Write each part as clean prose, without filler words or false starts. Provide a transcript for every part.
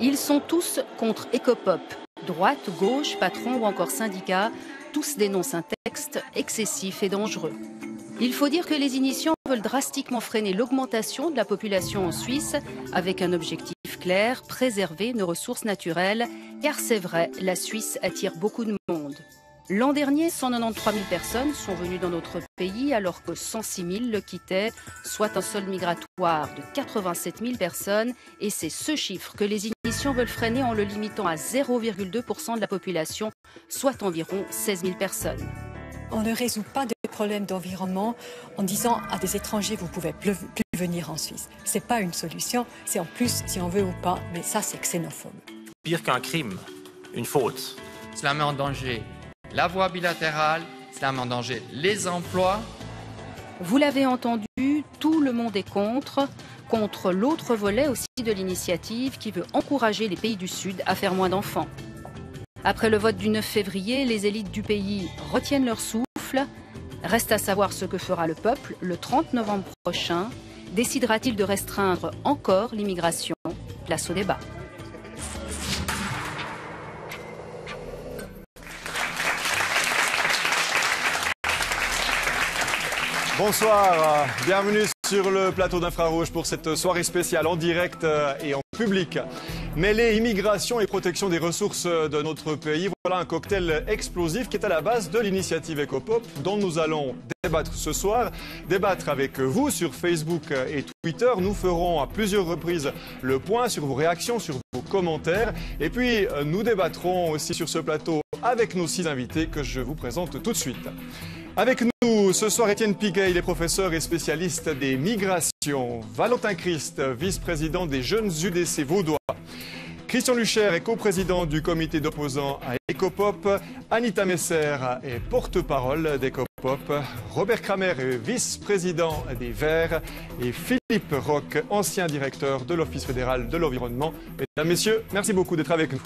Ils sont tous contre Ecopop. Droite, gauche, patron ou encore syndicats, tous dénoncent un texte excessif et dangereux. Il faut dire que les initiants veulent drastiquement freiner l'augmentation de la population en Suisse avec un objectif clair, préserver nos ressources naturelles, car c'est vrai, la Suisse attire beaucoup de monde. L'an dernier, 193 000 personnes sont venues dans notre pays alors que 106 000 le quittaient, soit un sol migratoire de 87 000 personnes. Et c'est ce chiffre que les initiants veulent freiner en le limitant à 0,2% de la population, soit environ 16 000 personnes. On ne résout pas de problèmes d'environnement en disant à des étrangers vous ne pouvez plus venir en Suisse. Ce n'est pas une solution, c'est en plus si on veut ou pas, mais ça c'est xénophobe. Pire qu'un crime, une faute. Cela met en danger la voie bilatérale, cela met en danger les emplois. Vous l'avez entendu, tout le monde est contre l'autre volet aussi de l'initiative qui veut encourager les pays du Sud à faire moins d'enfants. Après le vote du 9 février, les élites du pays retiennent leur souffle. Reste à savoir ce que fera le peuple le 30 novembre prochain. Décidera-t-il de restreindre encore l'immigration? Place au débat. Bonsoir, bienvenue sur le plateau d'Infrarouge pour cette soirée spéciale en direct et en public. Mêler immigration et protection des ressources de notre pays, voilà un cocktail explosif qui est à la base de l'initiative Ecopop dont nous allons débattre ce soir. Débattre avec vous sur Facebook et Twitter. Nous ferons à plusieurs reprises le point sur vos réactions, sur vos commentaires. Et puis nous débattrons aussi sur ce plateau avec nos 6 invités que je vous présente tout de suite. Avec nous ce soir, Étienne Piguet, il est professeur et spécialiste des migrations. Valentin Christ, vice-président des Jeunes UDC Vaudois. Christian Lucher est coprésident du comité d'opposants à Ecopop. Anita Messer est porte-parole d'Ecopop. Robert Kramer est vice-président des Verts. Et Philippe Roch, ancien directeur de l'Office fédéral de l'environnement. Mesdames, messieurs, merci beaucoup d'être avec nous.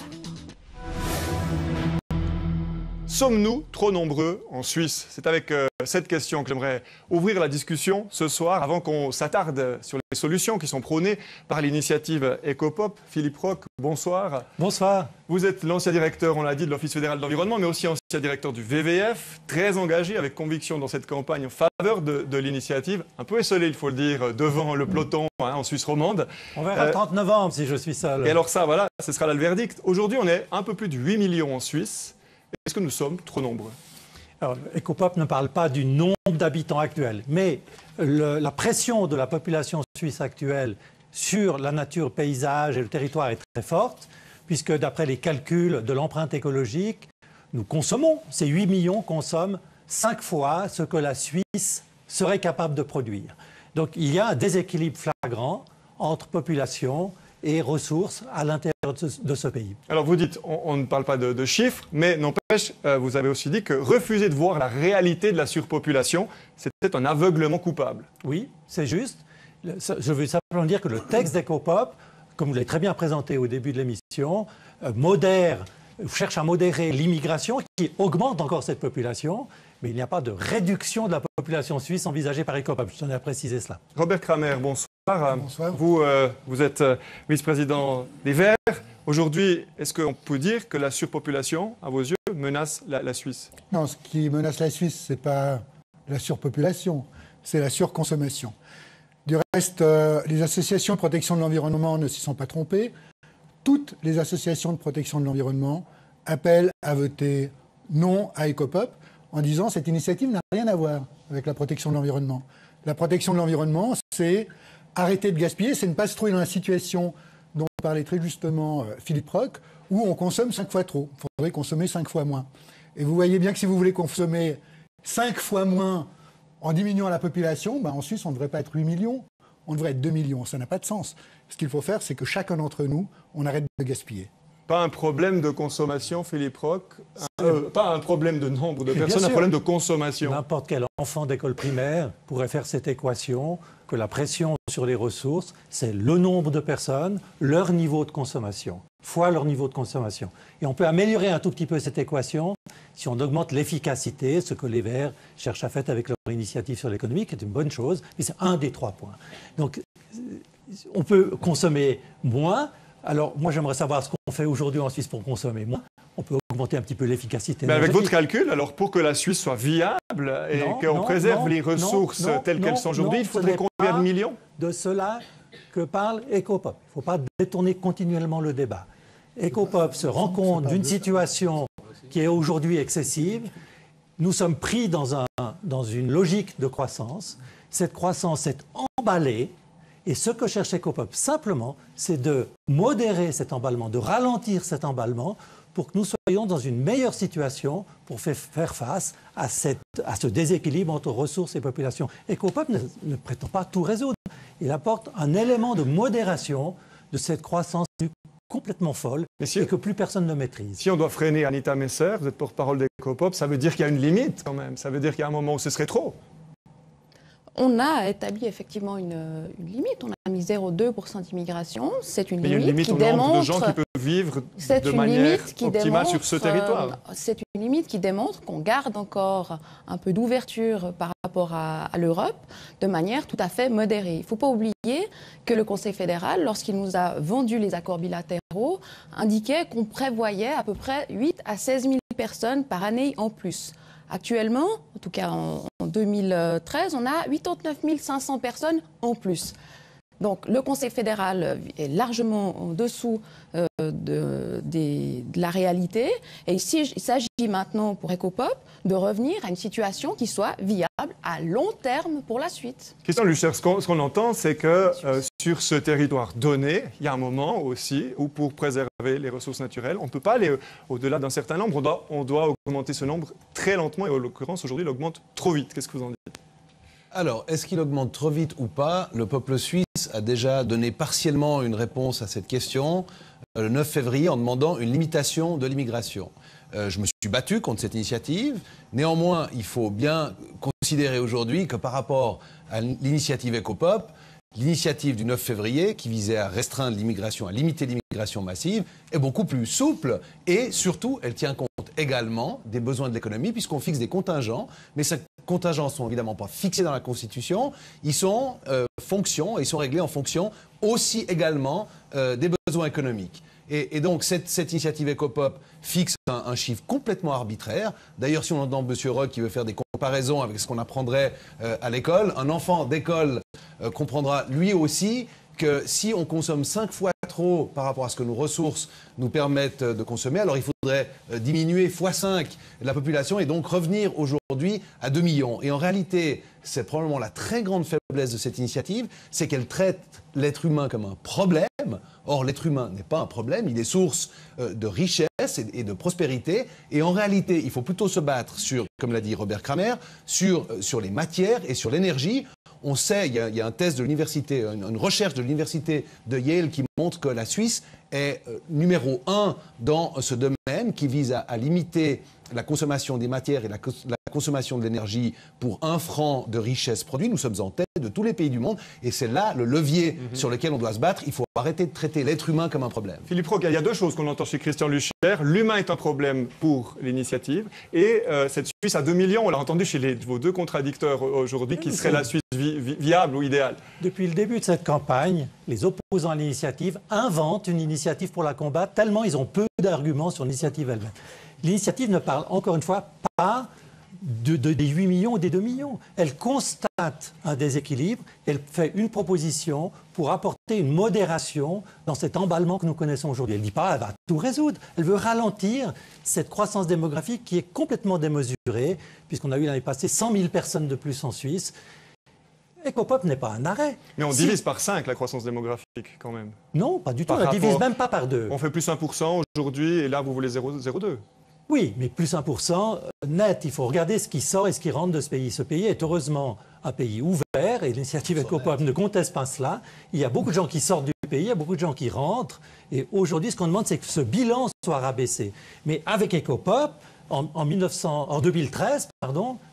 Sommes-nous trop nombreux en Suisse? C'est avec cette question que j'aimerais ouvrir la discussion ce soir, avant qu'on s'attarde sur les solutions qui sont prônées par l'initiative Ecopop. Philippe Roch, bonsoir. Bonsoir. Vous êtes l'ancien directeur, on l'a dit, de l'Office fédéral de l'environnement, mais aussi ancien directeur du VVF, très engagé avec conviction dans cette campagne en faveur de l'initiative. Un peu esselé, il faut le dire, devant le peloton en Suisse romande. On verra le 30 novembre si je suis seul. Et alors ça, voilà, ce sera là le verdict. Aujourd'hui, on est un peu plus de 8 millions en Suisse. Est-ce que nous sommes trop nombreux? Alors, Ecopop ne parle pas du nombre d'habitants actuels, mais la pression de la population suisse actuelle sur la nature, le paysage et le territoire est très forte, puisque d'après les calculs de l'empreinte écologique, nous consommons, ces 8 millions consomment 5 fois ce que la Suisse serait capable de produire. Donc il y a un déséquilibre flagrant entre population et ressources à l'intérieur de ce pays. Alors vous dites, on ne parle pas de chiffres, mais n'empêche, vous avez aussi dit que refuser de voir la réalité de la surpopulation, c'était un aveuglement coupable. Oui, c'est juste. Je veux simplement dire que le texte d'Ecopop, comme vous l'avez très bien présenté au début de l'émission, cherche à modérer l'immigration qui augmente encore cette population, mais il n'y a pas de réduction de la population suisse envisagée par Ecopop. Je tenais à préciser cela. Robert Kramer, bonsoir. Bonsoir. Vous êtes vice-président des Verts. Aujourd'hui, est-ce qu'on peut dire que la surpopulation, à vos yeux, menace la Suisse? Non, ce qui menace la Suisse, ce n'est pas la surpopulation, c'est la surconsommation. Du reste, les associations de protection de l'environnement ne s'y sont pas trompées. Toutes les associations de protection de l'environnement appellent à voter non à Ecopop en disant que cette initiative n'a rien à voir avec la protection de l'environnement. La protection de l'environnement, c'est arrêter de gaspiller, c'est ne pas se trouver dans la situation dont parlait très justement Philippe Roch, où on consomme 5 fois trop. Il faudrait consommer 5 fois moins. Et vous voyez bien que si vous voulez consommer 5 fois moins en diminuant la population, en Suisse, on ne devrait pas être 8 millions, on devrait être 2 millions. Ça n'a pas de sens. Ce qu'il faut faire, c'est que chacun d'entre nous, on arrête de gaspiller. Pas un problème de consommation, Philippe Roch, pas un problème de nombre de personnes, un problème de consommation. N'importe quel enfant d'école primaire pourrait faire cette équation, que la pression sur les ressources, c'est le nombre de personnes, leur niveau de consommation, fois leur niveau de consommation. Et on peut améliorer un tout petit peu cette équation si on augmente l'efficacité, ce que les Verts cherchent à faire avec leur initiative sur l'économie, qui est une bonne chose, mais c'est un des 3 points. Donc, on peut consommer moins Alors, moi, j'aimerais savoir ce qu'on fait aujourd'hui en Suisse pour consommer moins. On peut augmenter un petit peu l'efficacité Mais avec énergétique. votre calcul, alors pour que la Suisse soit viable et qu'on préserve les ressources telles qu'elles sont aujourd'hui, il faudrait combien de millions? De cela que parle Ecopop. Il ne faut pas détourner continuellement le débat. Ecopop se rend compte d'une situation qui est aujourd'hui excessive. Nous sommes pris dans une logique de croissance. Cette croissance est emballée. Et ce que cherche Ecopop, simplement, c'est de modérer cet emballement, de ralentir cet emballement pour que nous soyons dans une meilleure situation pour faire face à ce déséquilibre entre ressources et population. Ecopop ne prétend pas tout résoudre. Il apporte un élément de modération de cette croissance complètement folle et que plus personne ne maîtrise. Si on doit freiner Anita Messer, vous êtes porte-parole d'Ecopop, ça veut dire qu'il y a une limite quand même. Ça veut dire qu'il y a un moment où ce serait trop. On a établi effectivement une limite. On a mis 0,2% d'immigration. C'est une limite qui démontre... nombre de gens qui peuvent vivre de manière optimale sur ce territoire. C'est une limite qui démontre qu'on garde encore un peu d'ouverture par rapport à l'Europe de manière tout à fait modérée. Il ne faut pas oublier que le Conseil fédéral, lorsqu'il nous a vendu les accords bilatéraux, indiquait qu'on prévoyait à peu près 8 à 16 000 personnes par année en plus. Actuellement, en tout cas en 2013, on a 89 500 personnes en plus. Donc le Conseil fédéral est largement en dessous de la réalité. Et ici, il s'agit maintenant pour Ecopop de revenir à une situation qui soit viable à long terme pour la suite. Christian Lucher, ce qu'on entend, c'est que sur ce territoire donné, il y a un moment aussi où pour préserver les ressources naturelles, on ne peut pas aller au-delà d'un certain nombre. On doit augmenter ce nombre très lentement et en l'occurrence, aujourd'hui, il augmente trop vite. Qu'est-ce que vous en dites ? Alors, est-ce qu'il augmente trop vite ou pas? Le peuple suisse a déjà donné partiellement une réponse à cette question le 9 février en demandant une limitation de l'immigration. Je me suis battu contre cette initiative. Néanmoins, il faut bien considérer aujourd'hui que par rapport à l'initiative Ecopop, l'initiative du 9 février, qui visait à restreindre l'immigration, à limiter l'immigration massive, est beaucoup plus souple et surtout, elle tient compte également des besoins de l'économie puisqu'on fixe des contingents, mais ces contingents ne sont évidemment pas fixés dans la Constitution, ils sont ils sont réglés en fonction aussi également des besoins économiques. Et donc cette initiative Ecopop fixe un chiffre complètement arbitraire. D'ailleurs, si on entend M. Roch qui veut faire des comparaisons avec ce qu'on apprendrait à l'école, un enfant d'école comprendra lui aussi que si on consomme 5 fois trop par rapport à ce que nos ressources nous permettent de consommer, alors il faudrait diminuer x5 la population et donc revenir aujourd'hui à 2 millions. Et en réalité, c'est probablement la très grande faiblesse de cette initiative, c'est qu'elle traite l'être humain comme un problème. Or, l'être humain n'est pas un problème, il est source de richesse et de prospérité. Et en réalité, il faut plutôt se battre sur, comme l'a dit Robert Kramer, sur les matières et sur l'énergie. On sait, il y a un test de l'université, une recherche de l'université de Yale qui montre que la Suisse est numéro 1 dans ce domaine qui vise à limiter la consommation des matières et la consommation de l'énergie pour 1 franc de richesse produite. Nous sommes en tête de tous les pays du monde et c'est là le levier sur lequel on doit se battre. Il faut arrêter de traiter l'être humain comme un problème. Philippe Roch, il y a 2 choses qu'on entend chez Christian Lucher. L'humain est un problème pour l'initiative et cette Suisse à 2 millions, on l'a entendu chez vos 2 contradicteurs aujourd'hui, qui serait la Suisse viable ou idéale. Depuis le début de cette campagne, les opposants à l'initiative inventent une initiative pour la combattre tellement ils ont peu d'arguments sur l'initiative elle-même. L'initiative ne parle encore une fois pas des 8 millions ou des 2 millions. Elle constate un déséquilibre, elle fait une proposition pour apporter une modération dans cet emballement que nous connaissons aujourd'hui. Elle ne dit pas qu'elle va tout résoudre, elle veut ralentir cette croissance démographique qui est complètement démesurée, puisqu'on a eu l'année passée 100 000 personnes de plus en Suisse. Ecopop n'est pas un arrêt. Mais on divise par 5 la croissance démographique quand même. Non, pas du tout, on ne divise même pas par 2. On fait plus 1% aujourd'hui et là vous voulez 0,02. Oui, mais plus 1% net, il faut regarder ce qui sort et ce qui rentre de ce pays. Ce pays est heureusement un pays ouvert et l'initiative Ecopop ne conteste pas cela. Il y a beaucoup de gens qui sortent du pays, il y a beaucoup de gens qui rentrent. Et aujourd'hui, ce qu'on demande, c'est que ce bilan soit rabaissé. Mais avec Ecopop, en 2013,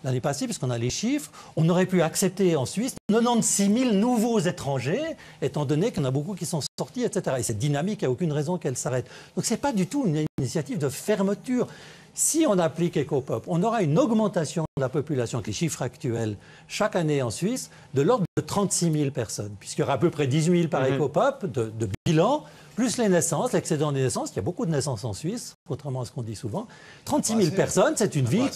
l'année passée, puisqu'on a les chiffres, on aurait pu accepter en Suisse 96 000 nouveaux étrangers, étant donné qu'il y en a beaucoup qui sont sortis, etc. Et cette dynamique, il n'y a aucune raison qu'elle s'arrête. Donc ce n'est pas du tout une initiative de fermeture. Si on applique Ecopop, on aura une augmentation de la population, avec les chiffres actuels, chaque année en Suisse, de l'ordre de 36 000 personnes, puisqu'il y aura à peu près 18 000 par Ecopop de bilan, plus les naissances, l'excédent des naissances, il y a beaucoup de naissances en Suisse, contrairement à ce qu'on dit souvent. 36 000 personnes, c'est une ville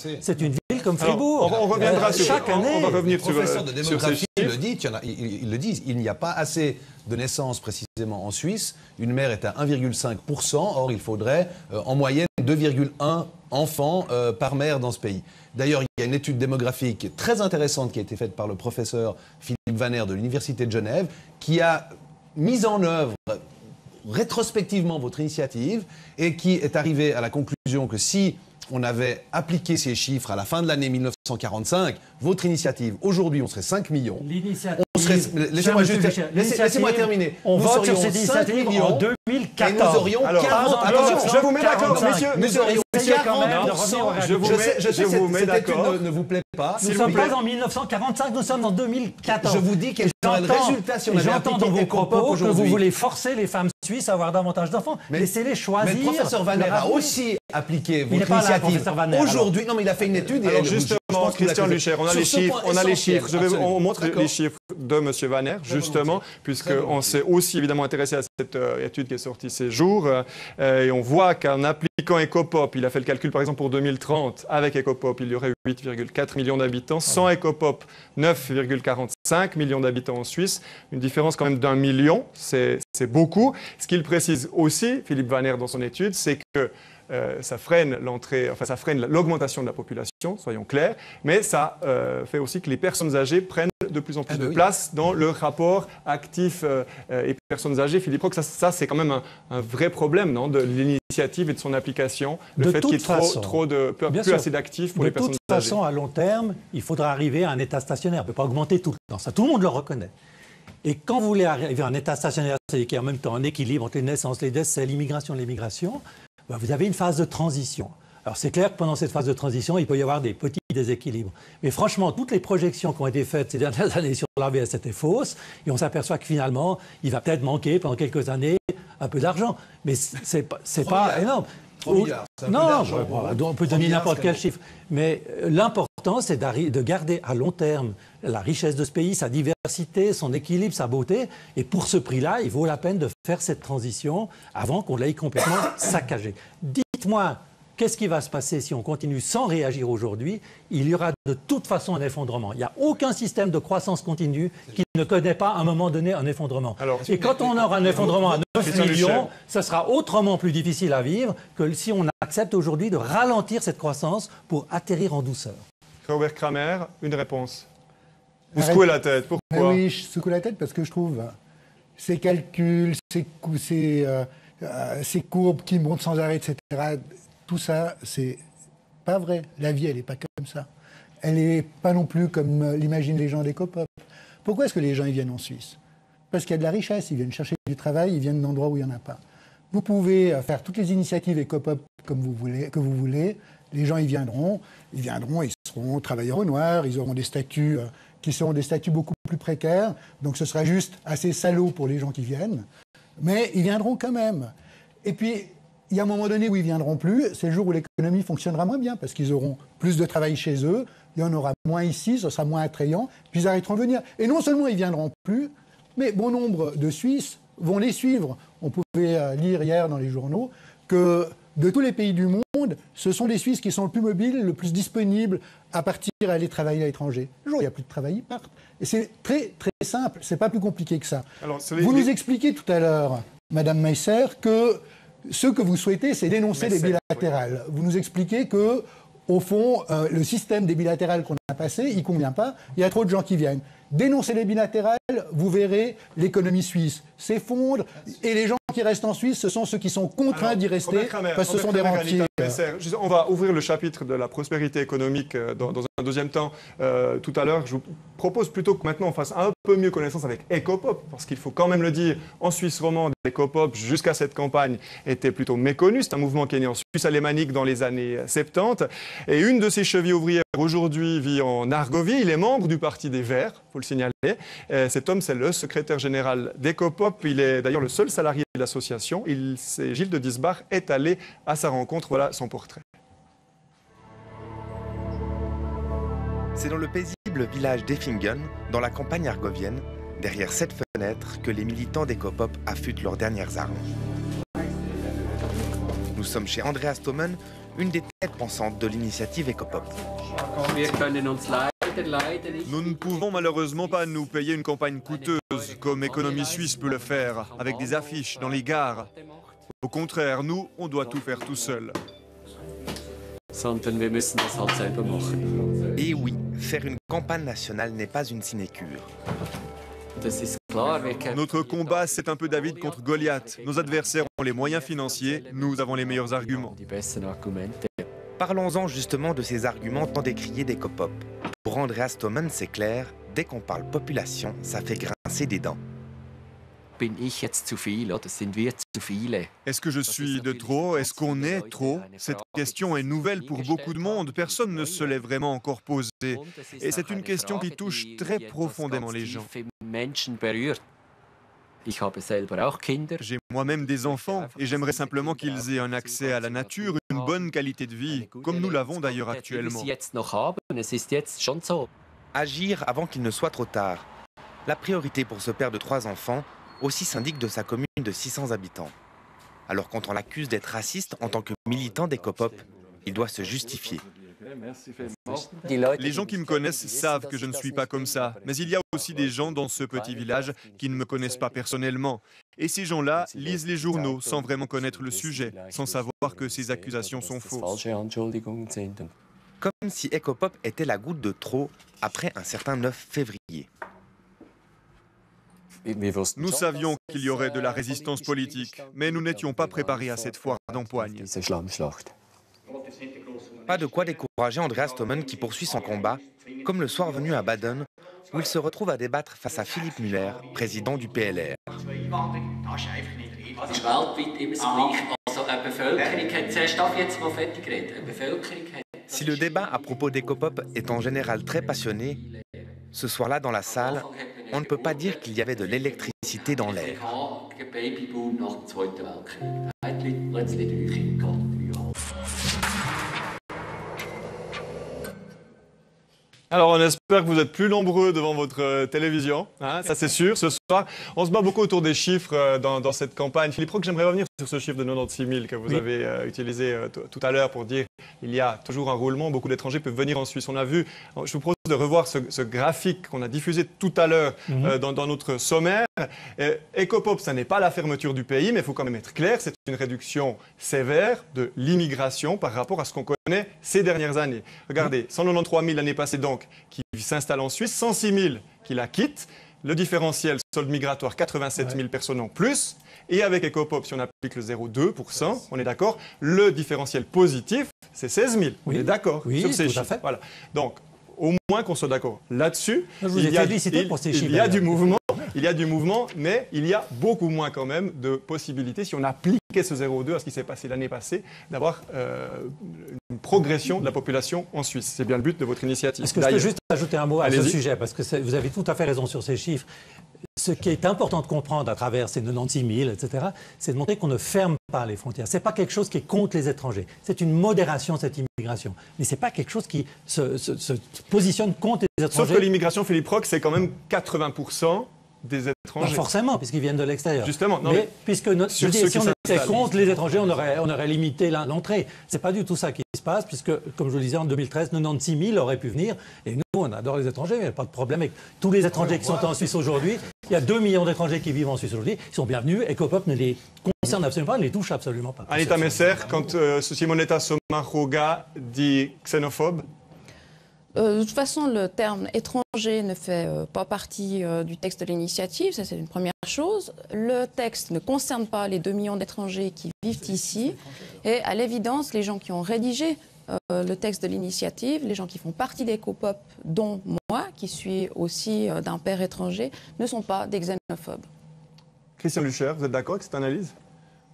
comme Fribourg. Alors, on reviendra sur chaque année. On va revenir Les professeurs de sur ces démographie chiffres. ils le disent, il n'y a pas assez de naissances précisément en Suisse. Une mère est à 1,5%, or il faudrait en moyenne 2,1 enfants par mère dans ce pays. D'ailleurs, il y a une étude démographique très intéressante qui a été faite par le professeur Philippe Vanner de l'Université de Genève, qui a mis en œuvre rétrospectivement votre initiative et qui est arrivé à la conclusion que si on avait appliqué ces chiffres à la fin de l'année 1945, votre initiative, aujourd'hui, on serait 5 millions. L'initiative... Laissez-moi terminer. On nous vote sur serions cette 5 initiative millions en 2014. et nous aurions 40... Attention, je vous mets d'accord, messieurs. Nous aurions 40%. Je vous mets d'accord. Ne vous plaît pas. Nous ne sommes pas en 1945, nous sommes en 2014. Je vous dis quel serait le résultat si on avait j'entends dans vos appliqué propos Ecopop que vous aujourd'hui. voulez forcer les femmes suisses à avoir davantage d'enfants. Laissez-les choisir. Mais le professeur Vanner a aussi appliqué Il n'est votre pas là, initiative. professeur Vanner, Aujourd'hui, non mais il a fait une étude. Alors et justement, Christian Lucher, on a les chiffres. On a les chiffres. On montre les chiffres de M. Vanner, justement, puisqu'on s'est aussi évidemment intéressé à cette étude qui est sortie ces jours. Et on voit qu'en appliquant Ecopop, il a fait le calcul par exemple pour 2030, avec Ecopop, il y aurait 8,4 millions d'habitants. Sans Ecopop, 9,45 millions d'habitants en Suisse. Une différence quand même d'1 million, c'est beaucoup. Ce qu'il précise aussi, Philippe Vanner, dans son étude, c'est que ça freine l'augmentation de la population, soyons clairs, mais ça fait aussi que les personnes âgées prennent de plus en plus de place dans le rapport actif et personnes âgées. Philippe Roch, ça c'est quand même un vrai problème, non, de l'initiative et de son application, le fait qu'il y ait plus assez d'actifs pour les personnes âgées. De toute façon, à long terme, il faudra arriver à un état stationnaire. On ne peut pas augmenter tout le temps. Ça, tout le monde le reconnaît. Et quand vous voulez arriver à un état stationnaire, c'est-à-dire qu'il y a en même temps un équilibre entre les naissances, les décès, l'immigration, l'émigration, vous avez une phase de transition. Alors c'est clair que pendant cette phase de transition, il peut y avoir des petits déséquilibres. Mais franchement, toutes les projections qui ont été faites ces dernières années sur l'ABS étaient fausses. Et on s'aperçoit que finalement, il va peut-être manquer pendant quelques années un peu d'argent. Mais c'est pas énorme. 3 milliards, c'est un peu non, d'argent. on peut donner n'importe quel chiffre. Mais l'important, c'est de garder à long terme la richesse de ce pays, sa diversité, son équilibre, sa beauté. Et pour ce prix-là, il vaut la peine de faire cette transition avant qu'on l'aille complètement saccagée. Dites-moi, qu'est-ce qui va se passer si on continue sans réagir aujourd'hui? Il y aura de toute façon un effondrement. Il n'y a aucun système de croissance continue qui ne connaît pas à un moment donné un effondrement. Et quand on aura un effondrement à 9 millions, ça sera autrement plus difficile à vivre que si on accepte aujourd'hui de ralentir cette croissance pour atterrir en douceur. Robert Kramer, une réponse. Vous secouez la tête, pourquoi? Oui, je secoue la tête parce que je trouve ces calculs, ces courbes qui montent sans arrêt, etc., tout ça, c'est pas vrai. La vie, elle n'est pas comme ça. Elle n'est pas non plus comme l'imaginent les gens d'Ecopop. Pourquoi est-ce que les gens ils viennent en Suisse? Parce qu'il y a de la richesse, ils viennent chercher du travail, ils viennent d'endroits où il n'y en a pas. Vous pouvez faire toutes les initiatives Ecopop que vous voulez, les gens ils viendront, ils seront travailleurs au noir, ils auront des statuts qui seront des statuts beaucoup plus précaires, donc ce sera juste assez salaud pour les gens qui viennent, mais ils viendront quand même. Et puis, il y a un moment donné où ils viendront plus, c'est le jour où l'économie fonctionnera moins bien, parce qu'ils auront plus de travail chez eux, il y en aura moins ici, ce sera moins attrayant, puis ils arrêteront de venir. Et non seulement ils viendront plus, mais bon nombre de Suisses vont les suivre. On pouvait lire hier dans les journaux que de tous les pays du monde, ce sont les Suisses qui sont le plus mobiles, le plus disponibles à partir et à aller travailler à l'étranger. Le jour où il n'y a plus de travail, ils partent. Et c'est très, très simple, c'est pas plus compliqué que ça. Alors, vous nous expliquez tout à l'heure, Madame Meisser, que ce que vous souhaitez, c'est dénoncer les bilatérales. Oui. Vous nous expliquez que, au fond, le système des bilatérales qu'on a passé, il ne convient pas, il y a trop de gens qui viennent. Dénoncez les bilatérales, vous verrez l'économie suisse s'effondre, et les gens qui restent en Suisse, ce sont ceux qui sont contraints d'y rester, parce que ce sont des rentiers. On va ouvrir le chapitre de la prospérité économique dans un deuxième temps. Tout à l'heure, je vous propose plutôt que maintenant on fasse un peu mieux connaissance avec Ecopop, parce qu'il faut quand même le dire, en Suisse romande, Ecopop, jusqu'à cette campagne, était plutôt méconnu. C'est un mouvement qui est né en Suisse alémanique dans les années 70. Et une de ses chevilles ouvrières aujourd'hui vit en Argovie. Il est membre du Parti des Verts, il faut le signaler. Cet homme, c'est le secrétaire général d'Ecopop. Il est d'ailleurs le seul salarié de l'association. Gilles de Disbach est allé à sa rencontre. Voilà son portrait. C'est dans le paisible village d'Effingen, dans la campagne argovienne, derrière cette fenêtre, que les militants d'Ecopop affûtent leurs dernières armes. Nous sommes chez Andreas Thomen, une des têtes pensantes de l'initiative Ecopop. Nous ne pouvons malheureusement pas nous payer une campagne coûteuse comme Économie Suisse peut le faire, avec des affiches dans les gares. Au contraire, nous, on doit tout faire tout seul. Et oui, faire une campagne nationale n'est pas une sinécure. Notre combat, c'est un peu David contre Goliath. Nos adversaires ont les moyens financiers, nous avons les meilleurs arguments. Parlons-en justement de ces arguments tant décriés d'Ecopop. Pour Andreas Thomen, c'est clair, dès qu'on parle population, ça fait grincer des dents. Est-ce que je suis de trop? Est-ce qu'on est trop? Cette question est nouvelle pour beaucoup de monde. Personne ne se l'est vraiment encore posée. Et c'est une question qui touche très profondément les gens. J'ai moi-même des enfants et j'aimerais simplement qu'ils aient un accès à la nature, une bonne qualité de vie, comme nous l'avons d'ailleurs actuellement. Agir avant qu'il ne soit trop tard. La priorité pour ce père de 3 enfants, aussi syndic de sa commune de 600 habitants. Alors quand on l'accuse d'être raciste en tant que militant d'Ecopop, il doit se justifier. Les gens qui me connaissent savent que je ne suis pas comme ça, mais il y a aussi des gens dans ce petit village qui ne me connaissent pas personnellement. Et ces gens-là lisent les journaux sans vraiment connaître le sujet, sans savoir que ces accusations sont fausses. Comme si Ecopop était la goutte de trop après un certain 9 février. Nous savions qu'il y aurait de la résistance politique, mais nous n'étions pas préparés à cette foire d'empoigne. Pas de quoi décourager Andreas Thomen qui poursuit son combat, comme le soir venu à Baden, où il se retrouve à débattre face à Philippe Müller, président du PLR. Si le débat à propos d'Ecopop est en général très passionné, ce soir-là dans la salle, on ne peut pas dire qu'il y avait de l'électricité dans l'air. Alors on espère que vous êtes plus nombreux devant votre télévision, hein, ça c'est sûr. Ce soir, on se bat beaucoup autour des chiffres dans cette campagne. Philippe Roch, j'aimerais revenir sur ce chiffre de 96 000 que vous avez utilisé tout à l'heure pour dire qu'il y a toujours un roulement, beaucoup d'étrangers peuvent venir en Suisse. On a vu, je vous propose de revoir ce graphique qu'on a diffusé tout à l'heure dans notre sommaire. Ecopop, ça n'est pas la fermeture du pays, mais il faut quand même être clair, c'est une réduction sévère de l'immigration par rapport à ce qu'on connaît ces dernières années. Regardez, 193 000 l'année passée donc, qui s'installent en Suisse, 106 000 qui la quittent. Le différentiel solde migratoire, 87 000 personnes en plus. Et avec Ecopop, si on applique le 0,2%, on est d'accord, le différentiel positif, c'est 16 000. On est d'accord sur ces chiffres. Voilà. Donc, au moins qu'on soit d'accord là-dessus. Il y a du mouvement. Il y a du mouvement, mais il y a beaucoup moins quand même de possibilités, si on appliquait ce 0,2 à ce qui s'est passé l'année passée, d'avoir une progression de la population en Suisse. C'est bien le but de votre initiative. Est-ce que je peux juste ajouter un mot à ce sujet, parce que vous avez tout à fait raison sur ces chiffres. Ce qui est important de comprendre à travers ces 96 000, etc., c'est de montrer qu'on ne ferme pas les frontières. Ce n'est pas quelque chose qui est contre les étrangers. C'est une modération, cette immigration. Mais ce n'est pas quelque chose qui se positionne contre les étrangers. Sauf que l'immigration, Philippe Roch, c'est quand même 80% des étrangers. Pas forcément, puisqu'ils viennent de l'extérieur. Justement. Non, mais puisque si on était contre les étrangers, on aurait limité l'entrée. Ce n'est pas du tout ça qui se passe, puisque, comme je vous le disais, en 2013, 96 000 auraient pu venir. Et nous, on adore les étrangers, il n'y a pas de problème avec tous les étrangers qui sont en Suisse aujourd'hui. Il y a 2 millions d'étrangers qui vivent en Suisse aujourd'hui. Ils sont bienvenus. Ecopop ne les concerne absolument pas, ne les touche absolument pas. Anita Messer, quand Simonetta Sommaruga dit xénophobe, de toute façon, le terme étranger ne fait pas partie du texte de l'initiative, ça c'est une première chose. Le texte ne concerne pas les 2 millions d'étrangers qui vivent ici. Et à l'évidence, les gens qui ont rédigé le texte de l'initiative, les gens qui font partie d'Ecopop, dont moi, qui suis aussi d'un père étranger, ne sont pas des xénophobes. Christian Lucher, vous êtes d'accord avec cette analyse ?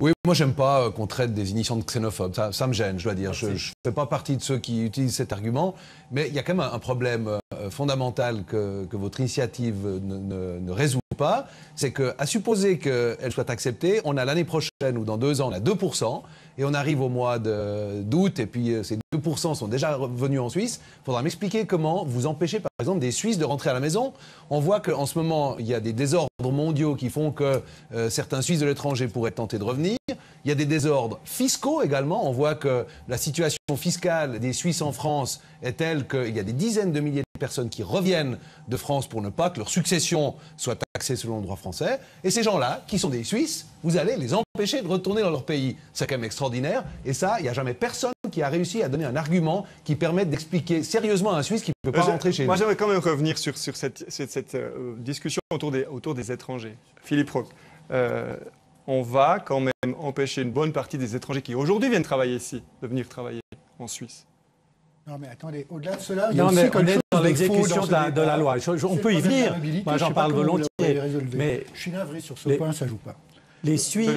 Oui, moi j'aime pas qu'on traite des initiants de xénophobes, ça me gêne, je dois dire. Je ne fais pas partie de ceux qui utilisent cet argument, mais il y a quand même un problème fondamental que votre initiative ne résout pas, c'est qu'à supposer qu'elle soit acceptée, on a l'année prochaine ou dans 2 ans, on a 2%, et on arrive au mois d'août, et puis ces 2% sont déjà revenus en Suisse. Il faudra m'expliquer comment vous empêchez par exemple des Suisses de rentrer à la maison. On voit qu'en ce moment, il y a des désordres mondiaux qui font que certains Suisses de l'étranger pourraient tenter de revenir. Il y a des désordres fiscaux également. On voit que la situation fiscale des Suisses en France est telle qu'il y a des dizaines de milliers de personnes qui reviennent de France pour ne pas que leur succession soit taxée selon le droit français. Et ces gens-là, qui sont des Suisses, vous allez les empêcher de retourner dans leur pays. C'est quand même extraordinaire. Et ça, il n'y a jamais personne qui a réussi à donner un argument qui permette d'expliquer sérieusement à un Suisse qui ne peut pas rentrer chez lui. Moi, j'aimerais quand même revenir sur cette discussion autour des étrangers. Philippe Roch, on va quand même empêcher une bonne partie des étrangers qui aujourd'hui viennent travailler ici de venir travailler en Suisse. Non mais attendez, au-delà de cela, il y Non, a aussi mais on quelque est chose dans de l'exécution faux de dans ce la loi. débat. On peut y venir. Moi, j'en parle volontiers. Mais je suis navré sur ce point, ça joue pas. Les Suisses,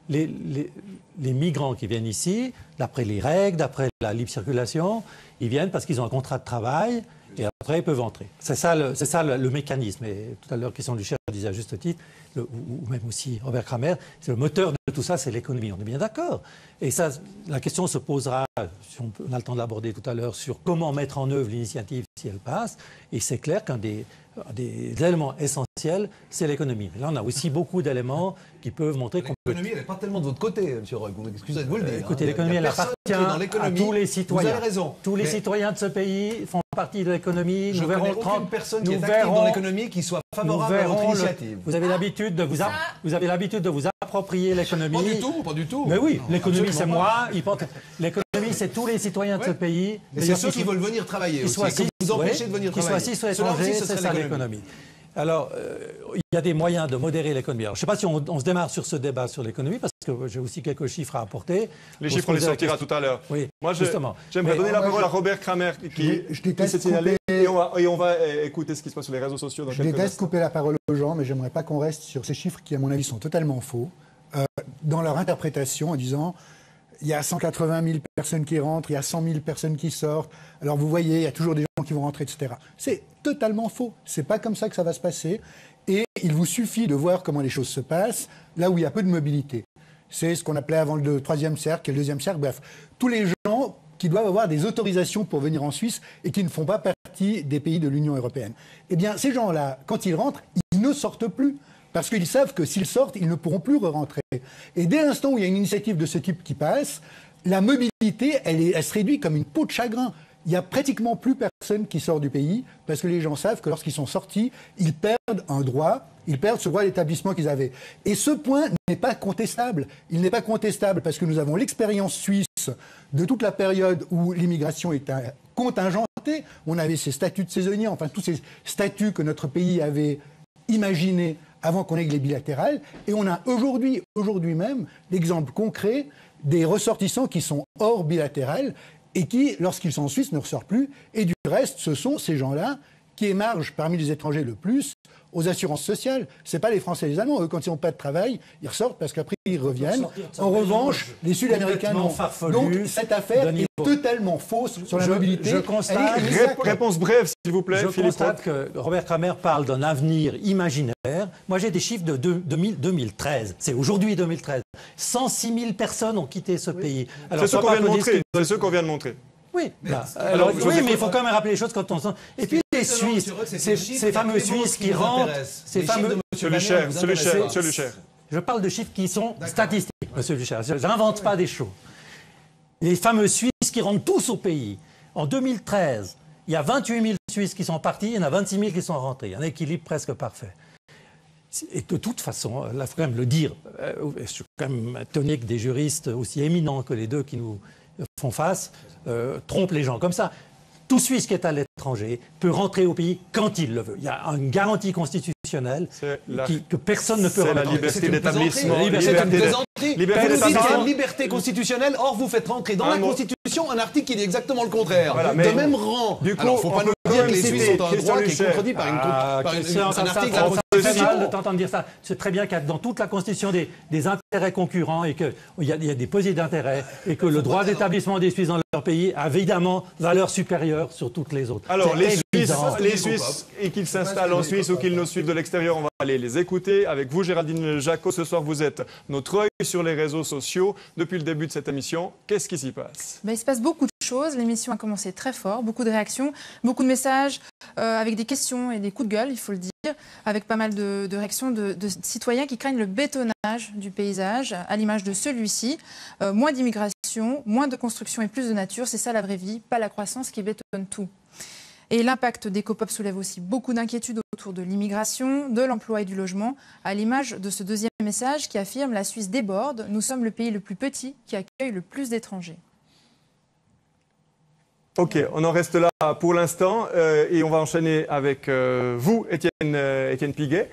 les migrants qui viennent ici, d'après les règles, d'après la libre circulation, ils viennent parce qu'ils ont un contrat de travail et après ils peuvent entrer. C'est ça le mécanisme. Et tout à l'heure, Christian Lucher disait à juste titre, ou même aussi Robert Kramer, c'est le moteur de tout ça, c'est l'économie. On est bien d'accord. Et ça, la question se posera, si on a le temps de l'aborder tout à l'heure, sur comment mettre en œuvre l'initiative si elle passe. Et c'est clair qu'un des éléments essentiels, c'est l'économie. Là, on a aussi beaucoup d'éléments qui peuvent montrer qu'on peut... L'économie, elle n'est pas tellement de votre côté, M. Roch. Excusez de vous le dire. Écoutez, l'économie, elle appartient à tous les citoyens. Vous avez raison. Tous les citoyens de ce pays font partie de l'économie. Je ne connais aucune personne qui est active dans l'économie qui soit favorable à votre initiative. Vous avez l'habitude de vous approprier l'économie. Pas du tout, pas du tout. Mais oui, l'économie, c'est moi. L'économie, c'est tous les citoyens de ce pays. Et c'est ceux qui veulent venir travailler aussi. Qui vous empêchez de venir travailler. Qu'ils soient 6 ou étrangers, c'est ça l'économie. Alors, il y a des moyens de modérer l'économie. Alors, je ne sais pas si on se démarre sur ce débat sur l'économie, parce que j'ai aussi quelques chiffres à apporter. Les chiffres, on les sortira tout à l'heure. Oui, moi, justement. J'aimerais donner la parole à Robert Kramer, qui s'est signalé, et on va écouter ce qui se passe sur les réseaux sociaux dans quelques instants. Je déteste couper la parole aux gens, mais j'aimerais pas qu'on reste sur ces chiffres qui, à mon avis, sont totalement faux, dans leur interprétation, en disant... Il y a 180 000 personnes qui rentrent, il y a 100 000 personnes qui sortent. Alors vous voyez, il y a toujours des gens qui vont rentrer, etc. C'est totalement faux. C'est pas comme ça que ça va se passer. Et il vous suffit de voir comment les choses se passent là où il y a peu de mobilité. C'est ce qu'on appelait avant le troisième cercle et le deuxième cercle. Bref, tous les gens qui doivent avoir des autorisations pour venir en Suisse et qui ne font pas partie des pays de l'Union européenne. Eh bien, ces gens-là, quand ils rentrent, ils ne sortent plus. Parce qu'ils savent que s'ils sortent, ils ne pourront plus re-rentrer. Et dès l'instant où il y a une initiative de ce type qui passe, la mobilité, elle se réduit comme une peau de chagrin. Il n'y a pratiquement plus personne qui sort du pays, parce que les gens savent que lorsqu'ils sont sortis, ils perdent un droit, ils perdent ce droit d'établissement qu'ils avaient. Et ce point n'est pas contestable. Il n'est pas contestable parce que nous avons l'expérience suisse de toute la période où l'immigration est contingentée. On avait ces statuts de saisonniers, enfin tous ces statuts que notre pays avait imaginés avant qu'on ait les bilatérales. Et on a aujourd'hui même, l'exemple concret des ressortissants qui sont hors bilatéral et qui, lorsqu'ils sont en Suisse, ne ressortent plus. Et du reste, ce sont ces gens-là qui émargent parmi les étrangers le plus aux assurances sociales. Ce n'est pas les Français et les Allemands. Eux, quand ils n'ont pas de travail, ils ressortent parce qu'après, ils reviennent. En revanche, les Sud-Américains non. Donc, cette affaire est totalement fausse sur la mobilité. Je constate... Réponse brève, s'il vous plaît, Philippe. Je constate que Robert Kramer parle d'un avenir imaginaire. Moi, j'ai des chiffres de 2013. C'est aujourd'hui 2013. 106 000 personnes ont quitté ce pays. C'est ce qu'on vient de montrer. C'est ce qu'on vient de montrer. Oui, mais il faut quand même rappeler les choses quand on sent. Et puis les Suisses, ces fameux Suisses qui rentrent, ces fameux. Monsieur Lucher. Je parle de chiffres qui sont statistiques, Monsieur Lucher. Je n'invente pas des choses. Les fameux Suisses qui rentrent tous au pays. En 2013, il y a 28 000 Suisses qui sont partis, il y en a 26 000 qui sont rentrés. Un équilibre presque parfait. Et de toute façon, là, il faut quand même le dire. Je suis quand même étonné que des juristes aussi éminents que les deux qui nous font face trompent les gens comme ça. Tout Suisse qui est à l'étranger peut rentrer au pays quand il le veut. Il y a une garantie constitutionnelle que personne ne peut rentrer. C'est la liberté d'établissement. C'est une liberté constitutionnelle. Or, vous faites rentrer dans la Constitution un article qui dit exactement le contraire. Voilà, de même rang. Du coup, alors, il ne faut pas nous dire que les Suisses ont un droit qui est contredit par un article de la Constitution. De t'entendre dire ça. C'est très bien qu'il y a dans toute la Constitution des intérêts concurrents et qu'il y a des posés d'intérêts et que le droit d'établissement des Suisses dans leur pays a évidemment valeur supérieure sur toutes les autres. Alors, les Suisses, et qu'ils s'installent en Suisse ou qu'ils nous suivent de l'extérieur, on va aller les écouter. Avec vous, Géraldine Jacot, ce soir, vous êtes notre œil sur les réseaux sociaux. Depuis le début de cette émission, qu'est-ce qui s'y passe ? Il se passe beaucoup de choses. L'émission a commencé très fort, beaucoup de réactions, beaucoup de messages avec des questions et des coups de gueule, il faut le dire, avec pas mal de réactions de citoyens qui craignent le bétonnage du paysage, à l'image de celui-ci. Moins d'immigration, moins de construction et plus de nature, c'est ça la vraie vie, pas la croissance qui bétonne tout. Et l'impact d'Ecopop soulève aussi beaucoup d'inquiétudes autour de l'immigration, de l'emploi et du logement, à l'image de ce deuxième message qui affirme « La Suisse déborde, nous sommes le pays le plus petit qui accueille le plus d'étrangers ». Ok, on en reste là pour l'instant et on va enchaîner avec vous, Étienne Piguet.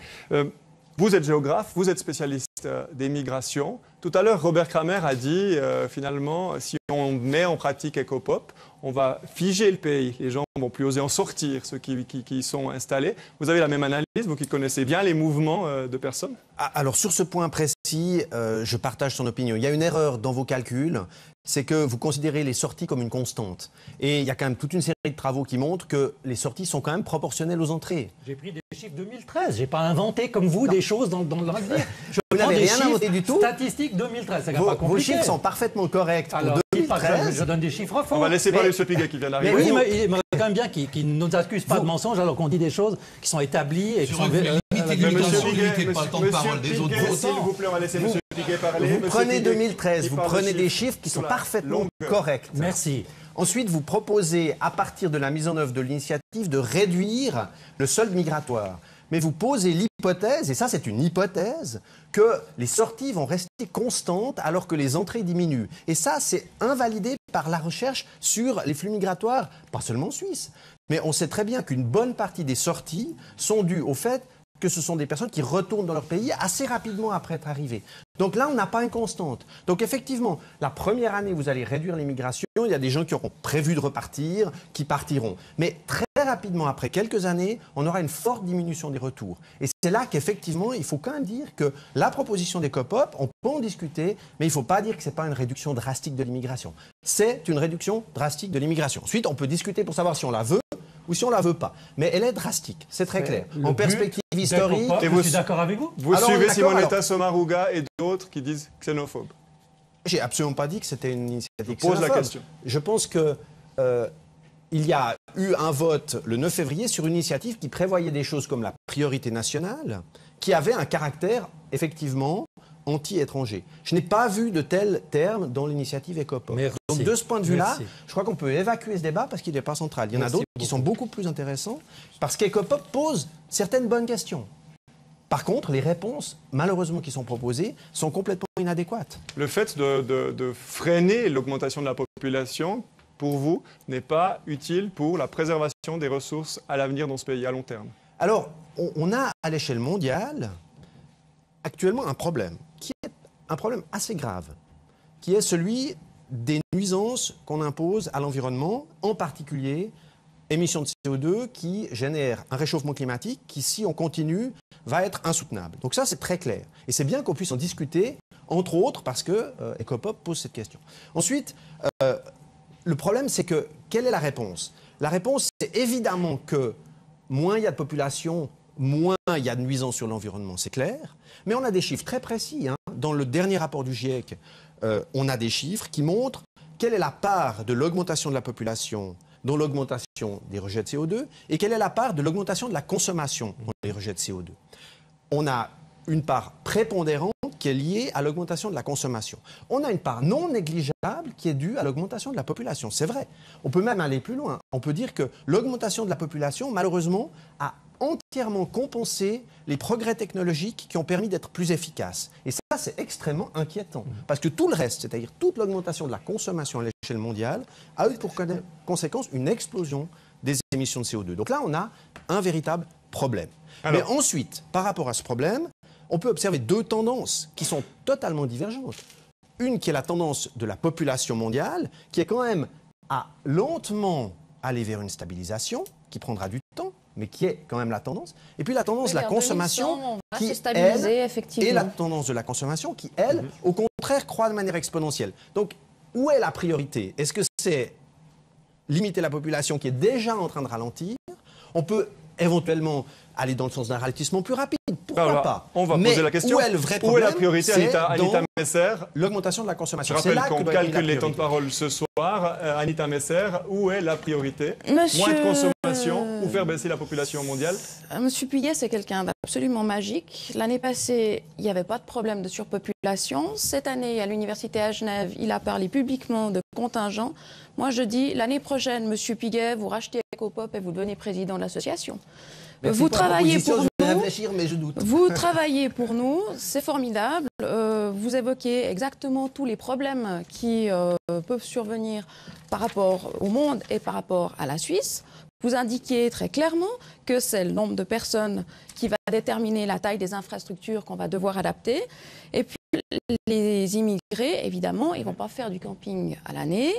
Vous êtes géographe, vous êtes spécialiste des migrations. Tout à l'heure, Robert Kramer a dit, finalement, si on met en pratique Ecopop, on va figer le pays. Les gens ne vont plus oser en sortir, ceux qui y sont installés. Vous avez la même analyse, vous qui connaissez bien les mouvements de personnes? Alors, sur ce point précis, je partage son opinion. Il y a une erreur dans vos calculs, c'est que vous considérez les sorties comme une constante. Et il y a quand même toute une série de travaux qui montrent que les sorties sont quand même proportionnelles aux entrées. J'ai pris des chiffres 2013, je n'ai pas inventé comme vous des choses dans l'avenir. Vous n'avez rien inventé du tout. Statistiques 2013, c'est pas compliqué. Vos chiffres sont parfaitement corrects pour Alors, 2013. Je donne des chiffres faux. On va laisser parler M. Piguet qui vient d'arriver. Oui, mais il me quand même bien qu'il ne nous accuse pas de mensonges alors qu'on dit des choses qui sont établies et qui sont... Vous prenez 2013, vous prenez des chiffres qui sont parfaitement corrects. Merci. Ensuite, vous proposez, à partir de la mise en œuvre de l'initiative, de réduire le solde migratoire. Mais vous posez l'hypothèse, et ça c'est une hypothèse, que les sorties vont rester constantes alors que les entrées diminuent. Et ça, c'est invalidé par la recherche sur les flux migratoires, pas seulement suisses. Mais on sait très bien qu'une bonne partie des sorties sont dues au fait que ce sont des personnes qui retournent dans leur pays assez rapidement après être arrivées. Donc là, on n'a pas une constante. Donc effectivement, la première année, vous allez réduire l'immigration. Il y a des gens qui auront prévu de repartir, qui partiront. Mais très rapidement, après quelques années, on aura une forte diminution des retours. Et c'est là qu'effectivement, il faut quand même dire que la proposition d'Ecopop, on peut en discuter, mais il ne faut pas dire que ce n'est pas une réduction drastique de l'immigration. C'est une réduction drastique de l'immigration. Ensuite, on peut discuter pour savoir si on la veut ou si on ne la veut pas. Mais elle est drastique, c'est très clair. En perspective historique... Et je suis d'accord avec vous. Vous suivez Simonetta Sommaruga et d'autres qui disent xénophobe. J'ai absolument pas dit que c'était une initiative xénophobe. Je pose la question. Je pense que il y a eu un vote le 9 février sur une initiative qui prévoyait des choses comme la priorité nationale, qui avait un caractère, effectivement, anti-étranger. Je n'ai pas vu de tels termes dans l'initiative Ecopop. Donc de ce point de vue-là, je crois qu'on peut évacuer ce débat parce qu'il n'est pas central. Il y en a d'autres qui sont beaucoup plus intéressants parce qu'Ecopop pose certaines bonnes questions. Par contre, les réponses, malheureusement, qui sont proposées, sont complètement inadéquates. Le fait de freiner l'augmentation de la population, pour vous, n'est pas utile pour la préservation des ressources à l'avenir dans ce pays, à long terme? Alors, on a à l'échelle mondiale actuellement un problème, qui est un problème assez grave, qui est celui des nuisances qu'on impose à l'environnement, en particulier émissions de CO2 qui génèrent un réchauffement climatique qui, si on continue, va être insoutenable. Donc ça, c'est très clair. Et c'est bien qu'on puisse en discuter, entre autres, parce que Ecopop pose cette question. Ensuite, le problème, c'est que, quelle est la réponse? La réponse, c'est évidemment que moins il y a de population, moins il y a de nuisances sur l'environnement, c'est clair. Mais on a des chiffres très précis. Dans le dernier rapport du GIEC, on a des chiffres qui montrent quelle est la part de l'augmentation de la population dans l'augmentation des rejets de CO2 et quelle est la part de l'augmentation de la consommation dans les rejets de CO2. On a une part prépondérante qui est liée à l'augmentation de la consommation. On a une part non négligeable qui est due à l'augmentation de la population. C'est vrai. On peut même aller plus loin. On peut dire que l'augmentation de la population, malheureusement, a entièrement compensé les progrès technologiques qui ont permis d'être plus efficaces. Et ça, c'est extrêmement inquiétant. Parce que tout le reste, c'est-à-dire toute l'augmentation de la consommation à l'échelle mondiale, a eu pour conséquence une explosion des émissions de CO2. Donc là, on a un véritable problème. Mais ensuite, par rapport à ce problème, on peut observer deux tendances qui sont totalement divergentes. Une qui est la tendance de la population mondiale, qui est quand même à lentement aller vers une stabilisation, qui prendra du temps, mais qui est quand même la tendance. Et puis la tendance de la consommation, qui, elle, est la tendance de la consommation qui, elle, au contraire, croît de manière exponentielle. Donc, où est la priorité? Est-ce que c'est limiter la population qui est déjà en train de ralentir? On peut éventuellement aller dans le sens d'un ralentissement plus rapide. Pourquoi pas? On va poser la question. Où est le vrai problème? Où est la priorité, Anita Messer? L'augmentation de la consommation. Je rappelle qu'on calcule les temps de parole ce soir Anita Messer, où est la priorité? Monsieur... Moins de consommation ou faire baisser la population mondiale? Monsieur Puget, c'est quelqu'un d'absolument magique. L'année passée, il n'y avait pas de problème de surpopulation. Cette année, à l'université à Genève, il a parlé publiquement de contingent. Moi, je dis, l'année prochaine, Monsieur Puget, vous rachetez Ecopop et vous devenez président de l'association. Vous travaillez pour nous. Réfléchir, mais je doute. Vous travaillez pour nous, c'est formidable. Vous évoquez exactement tous les problèmes qui peuvent survenir par rapport au monde et par rapport à la Suisse. Vous indiquez très clairement que c'est le nombre de personnes qui va déterminer la taille des infrastructures qu'on va devoir adapter. Et puis les immigrés, évidemment, ils ne vont pas faire du camping à l'année,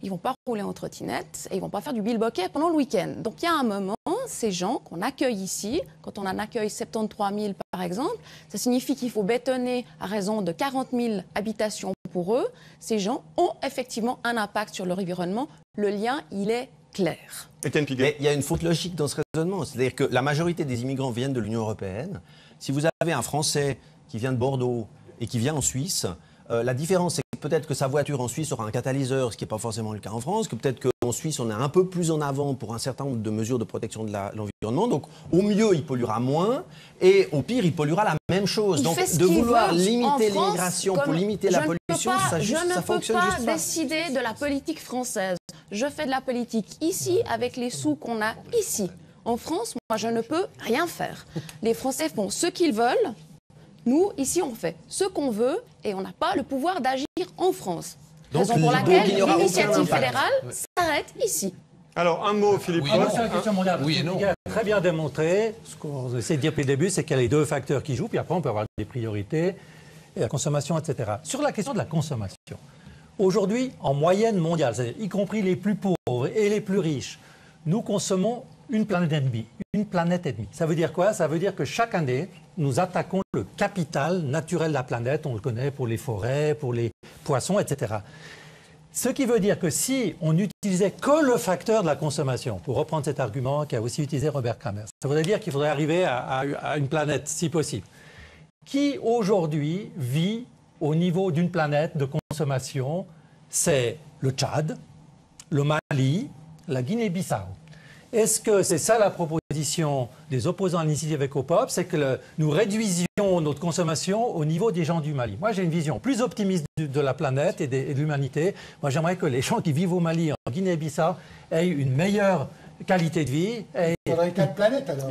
ils ne vont pas rouler en trottinette et ils ne vont pas faire du bilboquet pendant le week-end. Donc il y a un moment, ces gens qu'on accueille ici, quand on en accueille 73 000 par exemple, ça signifie qu'il faut bétonner à raison de 40 000 habitations pour eux. Ces gens ont effectivement un impact sur leur environnement. Le lien, il est clair. Mais il y a une faute logique dans ce raisonnement. C'est-à-dire que la majorité des immigrants viennent de l'Union européenne. Si vous avez un Français qui vient de Bordeaux et qui vient en Suisse, la différence, c'est que peut-être que sa voiture en Suisse aura un catalyseur, ce qui n'est pas forcément le cas en France, que peut-être qu'en Suisse, on est un peu plus en avant pour un certain nombre de mesures de protection de l'environnement. Donc, au mieux, il polluera moins, et au pire, il polluera la même chose. Donc, de vouloir limiter l'immigration pour limiter la pollution, ça fonctionne juste pas. Je ne peux pas décider de la politique française. Je fais de la politique ici, avec les sous qu'on a ici. En France, moi, je ne peux rien faire. Les Français font ce qu'ils veulent. Nous, ici, on fait ce qu'on veut et on n'a pas le pouvoir d'agir en France. Raison pour laquelle l'initiative fédérale s'arrête ici. Alors, un mot, Philippe. C'est la question mondiale. Oui et non. Il a très bien démontré, ce qu'on essaie de dire depuis le début, c'est qu'il y a les deux facteurs qui jouent, puis après, on peut avoir des priorités, et la consommation, etc. Sur la question de la consommation, aujourd'hui, en moyenne mondiale, c'est-à-dire y compris les plus pauvres et les plus riches, nous consommons une planète et demie. Une planète et demie. Ça veut dire quoi? Ça veut dire que chaque année, nous attaquons le capital naturel de la planète. On le connaît pour les forêts, pour les poissons, etc. Ce qui veut dire que si on n'utilisait que le facteur de la consommation, pour reprendre cet argument qu'a aussi utilisé Robert Kramer, ça voudrait dire qu'il faudrait arriver à une planète, si possible, qui aujourd'hui vit au niveau d'une planète de consommation. C'est le Tchad, le Mali, la Guinée-Bissau. Est-ce que c'est ça la proposition des opposants à l'initiative Ecopop? C'est que nous réduisions notre consommation au niveau des gens du Mali. Moi, j'ai une vision plus optimiste de la planète et de l'humanité. Moi, j'aimerais que les gens qui vivent au Mali, en Guinée-Bissau, aient une meilleure qualité de vie. Il faudrait 4 planètes, alors.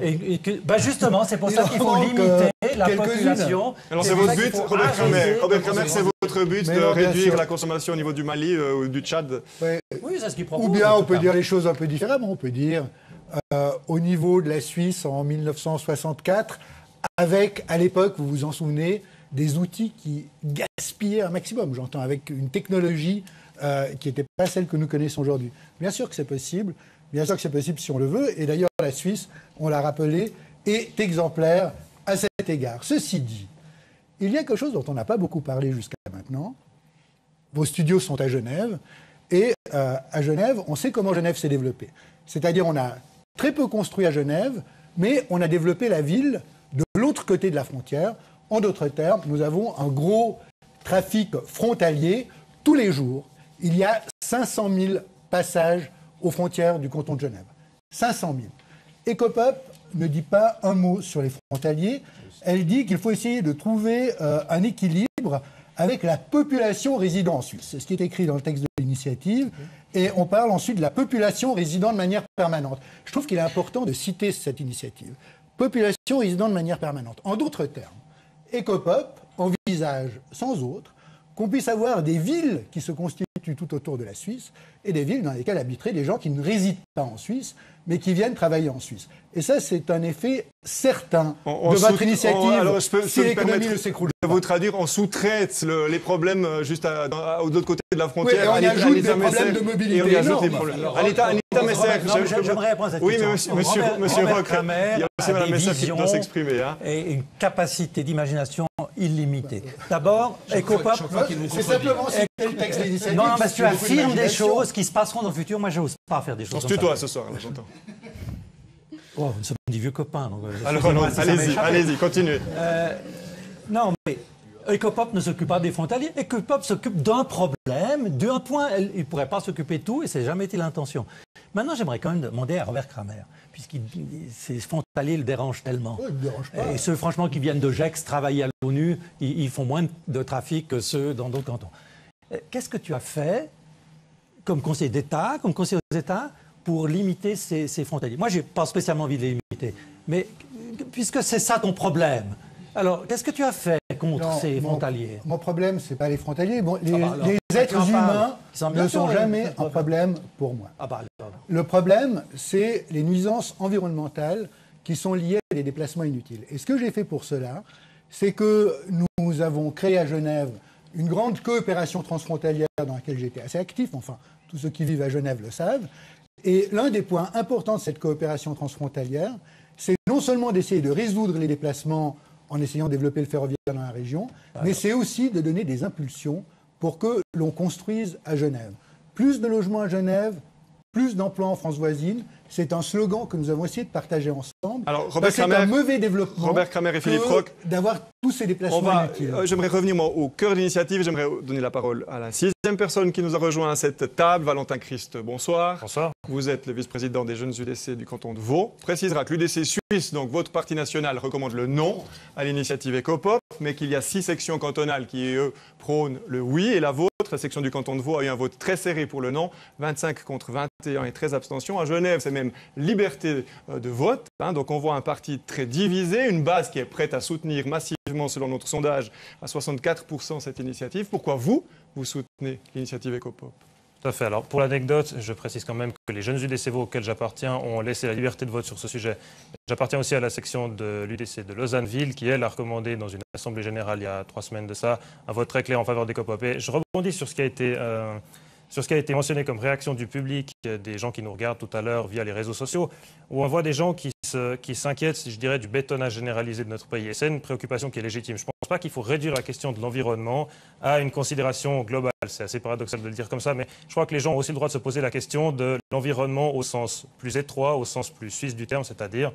Justement, c'est pour ça qu'il faut limiter la population. Alors, c'est votre but, Robert Kramer. Robert Kramer, c'est votre but de réduire la consommation au niveau du Mali ou du Tchad? Oui, c'est ce qu'il propose. Ou bien, on peut dire les choses un peu différemment. On peut dire, au niveau de la Suisse en 1964, avec, à l'époque, vous vous en souvenez, des outils qui gaspillaient un maximum. J'entends avec une technologie qui n'était pas celle que nous connaissons aujourd'hui. Bien sûr que c'est possible. Bien sûr que c'est possible si on le veut. Et d'ailleurs, la Suisse, on l'a rappelé, est exemplaire à cet égard. Ceci dit, il y a quelque chose dont on n'a pas beaucoup parlé jusqu'à maintenant. Vos studios sont à Genève. Et à Genève, on sait comment Genève s'est développée. C'est-à-dire, on a très peu construit à Genève, mais on a développé la ville de l'autre côté de la frontière. En d'autres termes, nous avons un gros trafic frontalier. Tous les jours, il y a 500 000 passages aux frontières du canton de Genève. 500 000. Ecopop ne dit pas un mot sur les frontaliers. Elle dit qu'il faut essayer de trouver un équilibre avec la population résidant en Suisse. C'est ce qui est écrit dans le texte de l'initiative. Et on parle ensuite de la population résidant de manière permanente. Je trouve qu'il est important de citer cette initiative. Population résidant de manière permanente. En d'autres termes, Ecopop envisage, sans autre, qu'on puisse avoir des villes qui se constituent tout autour de la Suisse et des villes dans lesquelles habiteraient des gens qui ne résident pas en Suisse, mais qui viennent travailler en Suisse. Et ça, c'est un effet certain de votre initiative. Alors, je peux si me l'économie permettre ne s'écroule de vous traduire, on sous-traite les problèmes juste de l'autre côté de la frontière. Oui, et on ajoute des problèmes de mobilité et on ajoute énormes. les problèmes. Anita Messer, j'aimerais répondre à cette oui, question. mais monsieur Roch, il y a aussi Mme Messer qui doit s'exprimer. Et une capacité d'imagination illimitée. D'abord, Ecopop... C'est simplement citer le texte de l'initiative. Non, parce que tu affirmes des choses qui se passeront dans le futur. Moi, je n'ose pas faire des choses On se tutoie ce soir, j'entends. Oh, nous sommes des vieux copains. Donc, alors, allez-y, continuez. Non, mais Ecopop ne s'occupe pas des frontaliers. Ecopop s'occupe d'un problème problème, d'un point, il ne pourrait pas s'occuper de tout et ça n'a jamais été l'intention. Maintenant, j'aimerais quand même demander à Robert Kramer, puisqu'il ces frontaliers le dérangent tellement. Oui, il ne dérange pas. Et ceux, franchement, qui viennent de Gex travailler à l'ONU, ils font moins de trafic que ceux dans d'autres cantons. Qu'est-ce que tu as fait comme conseiller d'État, comme conseiller aux États, pour limiter ces frontaliers? Moi, je n'ai pas spécialement envie de les limiter, mais puisque c'est ça ton problème, alors qu'est-ce que tu as fait contre ces frontaliers? Mon problème, ce n'est pas les frontaliers. Bon, les les êtres humains ne sont jamais un problème pour moi. Le problème, c'est les nuisances environnementales qui sont liées à des déplacements inutiles. Et ce que j'ai fait pour cela, c'est que nous avons créé à Genève une grande coopération transfrontalière dans laquelle j'étais assez actif, enfin, tous ceux qui vivent à Genève le savent. Et l'un des points importants de cette coopération transfrontalière, c'est non seulement d'essayer de résoudre les déplacements en essayant de développer le ferroviaire dans la région, mais c'est aussi de donner des impulsions pour que l'on construise à Genève. Plus de logements à Genève, plus d'emplois en France voisine, c'est un slogan que nous avons essayé de partager ensemble. Alors, Robert c'est un mauvais développement Robert Kramer et Philippe Roch d'avoir tous ces déplacements inutiles. J'aimerais revenir au cœur de l'initiative. J'aimerais donner la parole à la 6e personne qui nous a rejoint à cette table. Valentin Christ, bonsoir. Bonsoir. Vous êtes le vice-président des jeunes UDC du canton de Vaud. On précisera que l'UDC suisse, donc votre parti national, recommande le non à l'initiative EcoPop, mais qu'il y a 6 sections cantonales qui, eux, prônent le oui. Et la vôtre, la section du canton de Vaud, a eu un vote très serré pour le non, 25 contre 21 et 13 abstentions. À Genève, c'est même liberté de vote. Donc on voit un parti très divisé, une base qui est prête à soutenir massivement, selon notre sondage, à 64% cette initiative. Pourquoi vous soutenez l'initiative EcoPop? Tout à fait. Alors, pour l'anecdote, je précise quand même que les jeunes UDC Vaud auxquels j'appartiens ont laissé la liberté de vote sur ce sujet. J'appartiens aussi à la section de l'UDC de Lausanne-Ville qui, elle, a recommandé dans une assemblée générale il y a 3 semaines de ça un vote très clair en faveur d'EcoPop. Et je rebondis sur ce qui a été mentionné comme réaction du public, des gens qui nous regardent tout à l'heure via les réseaux sociaux, où on voit des gens qui s'inquiètent, je dirais, du bétonnage généralisé de notre pays. Et c'est une préoccupation qui est légitime. Je ne pense pas qu'il faut réduire la question de l'environnement à une considération globale. C'est assez paradoxal de le dire comme ça, mais je crois que les gens ont aussi le droit de se poser la question de l'environnement au sens plus étroit, au sens plus suisse du terme, c'est-à-dire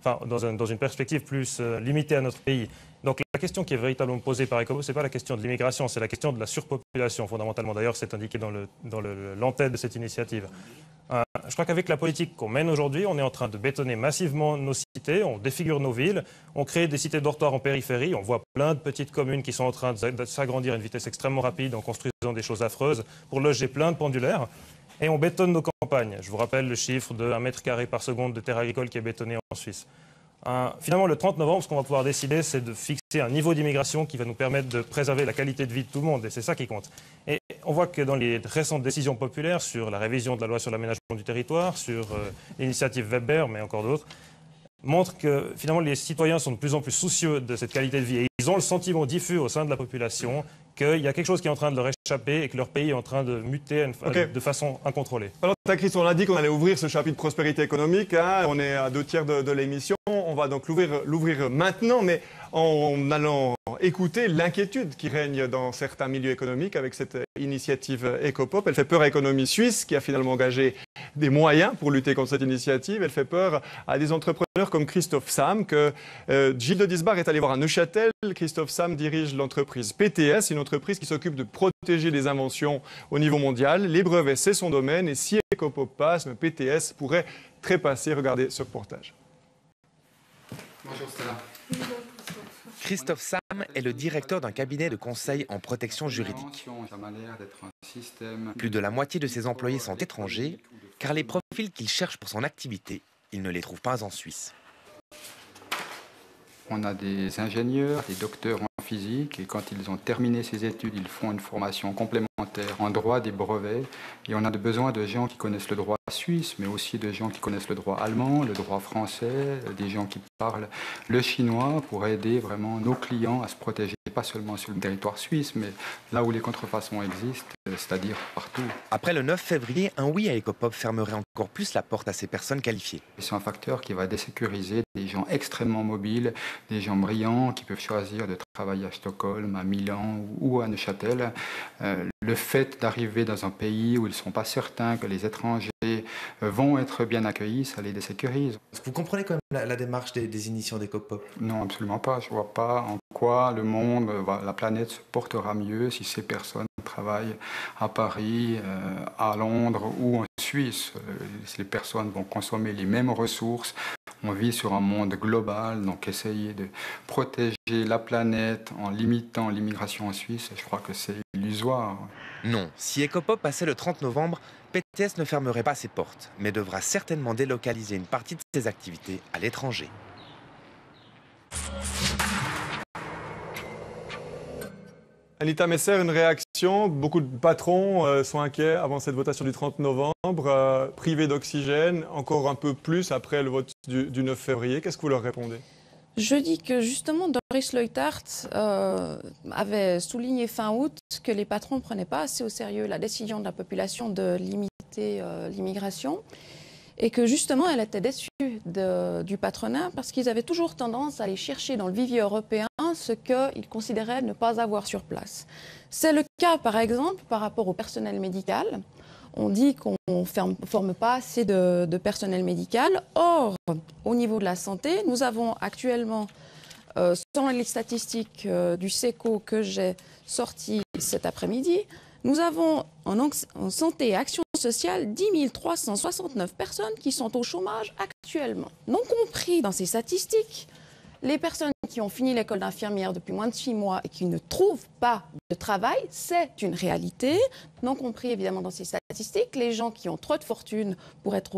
dans une perspective plus limitée à notre pays. Donc la question qui est véritablement posée par EcoPop, ce n'est pas la question de l'immigration, c'est la question de la surpopulation, fondamentalement. D'ailleurs, c'est indiqué dans l'entête de cette initiative. Je crois qu'avec la politique qu'on mène aujourd'hui, on est en train de bétonner massivement nos cités, on défigure nos villes, on crée des cités dortoirs en périphérie, on voit plein de petites communes qui sont en train de s'agrandir à une vitesse extrêmement rapide en construisant des choses affreuses pour loger plein de pendulaires. Et on bétonne nos campagnes. Je vous rappelle le chiffre de 1 mètre carré par seconde de terre agricole qui est bétonné en Suisse. Finalement, le 30 novembre, ce qu'on va pouvoir décider, c'est de fixer un niveau d'immigration qui va nous permettre de préserver la qualité de vie de tout le monde. Et c'est ça qui compte. Et on voit que dans les récentes décisions populaires sur la révision de la loi sur l'aménagement du territoire, sur l'initiative Weber, mais encore d'autres, montrent que finalement les citoyens sont de plus en plus soucieux de cette qualité de vie. Et ils ont le sentiment diffus au sein de la population qu'il y a quelque chose qui est en train de leur échapper et que leur pays est en train de muter de façon incontrôlée. Alors, Christ, on a dit qu'on allait ouvrir ce chapitre prospérité économique. On est à 2 tiers de l'émission. On va donc l'ouvrir maintenant, mais en allant écouter l'inquiétude qui règne dans certains milieux économiques avec cette initiative EcoPop. Elle fait peur à l'économie suisse qui a finalement engagé des moyens pour lutter contre cette initiative. Elle fait peur à des entrepreneurs comme Christophe Sam, que Gilles de Disbar est allé voir à Neuchâtel. Christophe Sam dirige l'entreprise PTS, une entreprise qui s'occupe de protéger les inventions au niveau mondial. Les brevets, c'est son domaine. Et si EcoPop passe, PTS pourrait trépasser. Regardez ce reportage. Bonjour Stella. Christophe Sam est le directeur d'un cabinet de conseil en protection juridique. Plus de la moitié de ses employés sont étrangers, car les profils qu'il cherche pour son activité, il ne les trouve pas en Suisse. On a des ingénieurs, des docteurs en physique, et quand ils ont terminé ces études, ils font une formation complémentaire en droit des brevets. Et on a besoin de gens qui connaissent le droit suisse, mais aussi de gens qui connaissent le droit allemand, le droit français, des gens qui parlent le chinois pour aider vraiment nos clients à se protéger, pas seulement sur le territoire suisse, mais là où les contrefaçons existent, c'est-à-dire partout. Après le 9 février, un oui à EcoPop fermerait encore plus la porte à ces personnes qualifiées. C'est un facteur qui va désécuriser des gens extrêmement mobiles, des gens brillants qui peuvent choisir de travailler à Stockholm, à Milan ou à Neuchâtel. Le fait d'arriver dans un pays où ils ne sont pas certains que les étrangers vont être bien accueillis, ça les désécurise. Vous comprenez quand même la démarche des initiants d'EcoPop? Non, absolument pas. Je ne vois pas en quoi le monde, la planète se portera mieux si ces personnes travail à Paris, à Londres ou en Suisse. Les personnes vont consommer les mêmes ressources. On vit sur un monde global, donc essayer de protéger la planète en limitant l'immigration en Suisse, je crois que c'est illusoire. Non, si Ecopop passait le 30 novembre, PTS ne fermerait pas ses portes, mais devra certainement délocaliser une partie de ses activités à l'étranger. Anita Messer, une réaction. Beaucoup de patrons sont inquiets avant cette votation du 30 novembre, privés d'oxygène, encore un peu plus après le vote du 9 février. Qu'est-ce que vous leur répondez? Je dis que justement, Doris Leuthard avait souligné fin août que les patrons ne prenaient pas assez au sérieux la décision de la population de limiter l'immigration et que justement, elle était déçue du patronat parce qu'ils avaient toujours tendance à aller chercher dans le vivier européen ce qu'ils considéraient ne pas avoir sur place. C'est le cas, par exemple, par rapport au personnel médical. On dit qu'on ne forme pas assez de personnel médical. Or, au niveau de la santé, nous avons actuellement, selon les statistiques du SECO que j'ai sorties cet après-midi, nous avons en santé et action sociale 10 369 personnes qui sont au chômage actuellement. Non compris dans ces statistiques, les personnes qui ont fini l'école d'infirmière depuis moins de 6 mois et qui ne trouvent pas de travail, c'est une réalité. Non compris évidemment dans ces statistiques, les gens qui ont trop de fortune pour être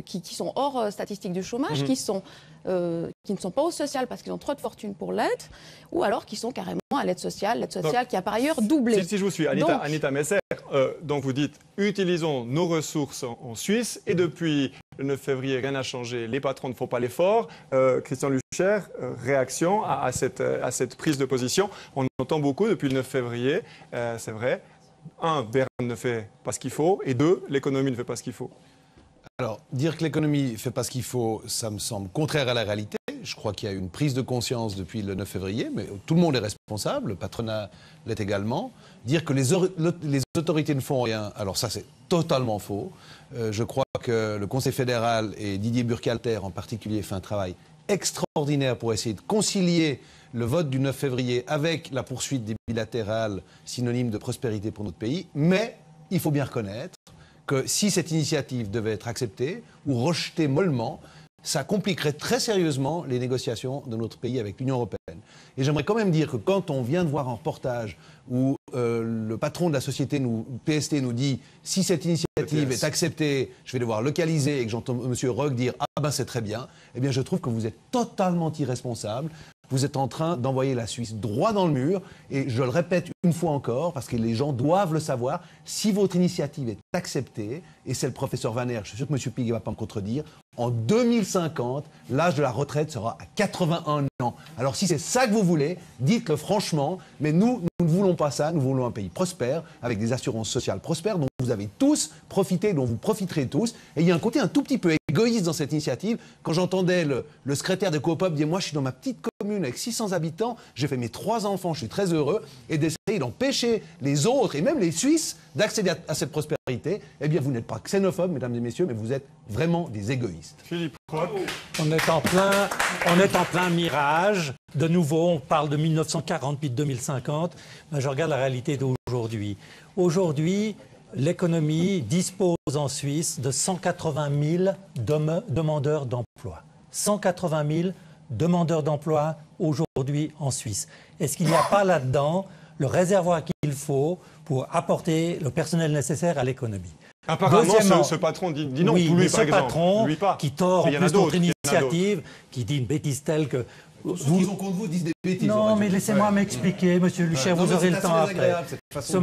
qui sont hors statistiques du chômage, qui ne sont pas au social parce qu'ils ont trop de fortune pour l'être, ou alors qui sont carrément à l'aide sociale qui a par ailleurs doublé. Si je vous suis, Anita Messer, donc vous dites utilisons nos ressources en Suisse et depuis le 9 février, rien n'a changé, les patrons ne font pas l'effort. Christian Lucher, réaction à cette prise de position. On entend beaucoup depuis le 9 février, c'est vrai. 1, Berne ne fait pas ce qu'il faut, et 2, l'économie ne fait pas ce qu'il faut. Alors, dire que l'économie ne fait pas ce qu'il faut, ça me semble contraire à la réalité. Je crois qu'il y a une prise de conscience depuis le 9 février, mais tout le monde est responsable, le patronat l'est également. Dire que les autorités ne font rien, alors ça c'est totalement faux. Je crois que le Conseil fédéral et Didier Burkhalter en particulier fait un travail extraordinaire pour essayer de concilier le vote du 9 février avec la poursuite des bilatérales synonyme de prospérité pour notre pays. Mais il faut bien reconnaître que si cette initiative devait être acceptée ou rejetée mollement, ça compliquerait très sérieusement les négociations de notre pays avec l'Union européenne. Et j'aimerais quand même dire que quand on vient de voir un reportage où le patron de la société, PST, nous dit « si cette initiative est acceptée, je vais devoir localiser » et que j'entends M. Roch dire « ah ben c'est très bien », eh bien je trouve que vous êtes totalement irresponsable. Vous êtes en train d'envoyer la Suisse droit dans le mur. Et je le répète une fois encore, parce que les gens doivent le savoir, si votre initiative est acceptée, et c'est le professeur Vaner, je suis sûr que M. Pig ne va pas me contredire, en 2050, l'âge de la retraite sera à 81 ans. Alors si c'est ça que vous voulez, dites-le franchement, mais nous ne voulons pas ça, nous voulons un pays prospère, avec des assurances sociales prospères, dont vous avez tous profité, dont vous profiterez tous. Et il y a un côté un tout petit peu égoïste dans cette initiative. Quand j'entendais le secrétaire de Coopop dire « moi je suis dans ma petite commune avec 600 habitants, j'ai fait mes 3 enfants, je suis très heureux », et d'essayer d'empêcher les autres, et même les Suisses, d'accéder à cette prospérité, eh bien vous n'êtes pas xénophobe, mesdames et messieurs, mais vous êtes vraiment des égoïstes. Philippe Roch. On est en plein mirage. De nouveau, on parle de 1940 puis de 2050. Mais je regarde la réalité d'aujourd'hui. Aujourd'hui, l'économie dispose en Suisse de 180 000 demandeurs d'emploi. 180 000 demandeurs d'emploi aujourd'hui en Suisse. Est-ce qu'il n'y a pas là-dedans le réservoir qu'il faut pour apporter le personnel nécessaire à l'économie? Apparemment, ce patron dit non, oui, lui, mais par ce exemple. patron Lui pas. qui tord en plus notre initiative, qui dit une bêtise telle que... Ceux qui ont contre vous disent des bêtises. Non, mais laissez-moi m'expliquer, monsieur Lucher, vous aurez le temps après. Ce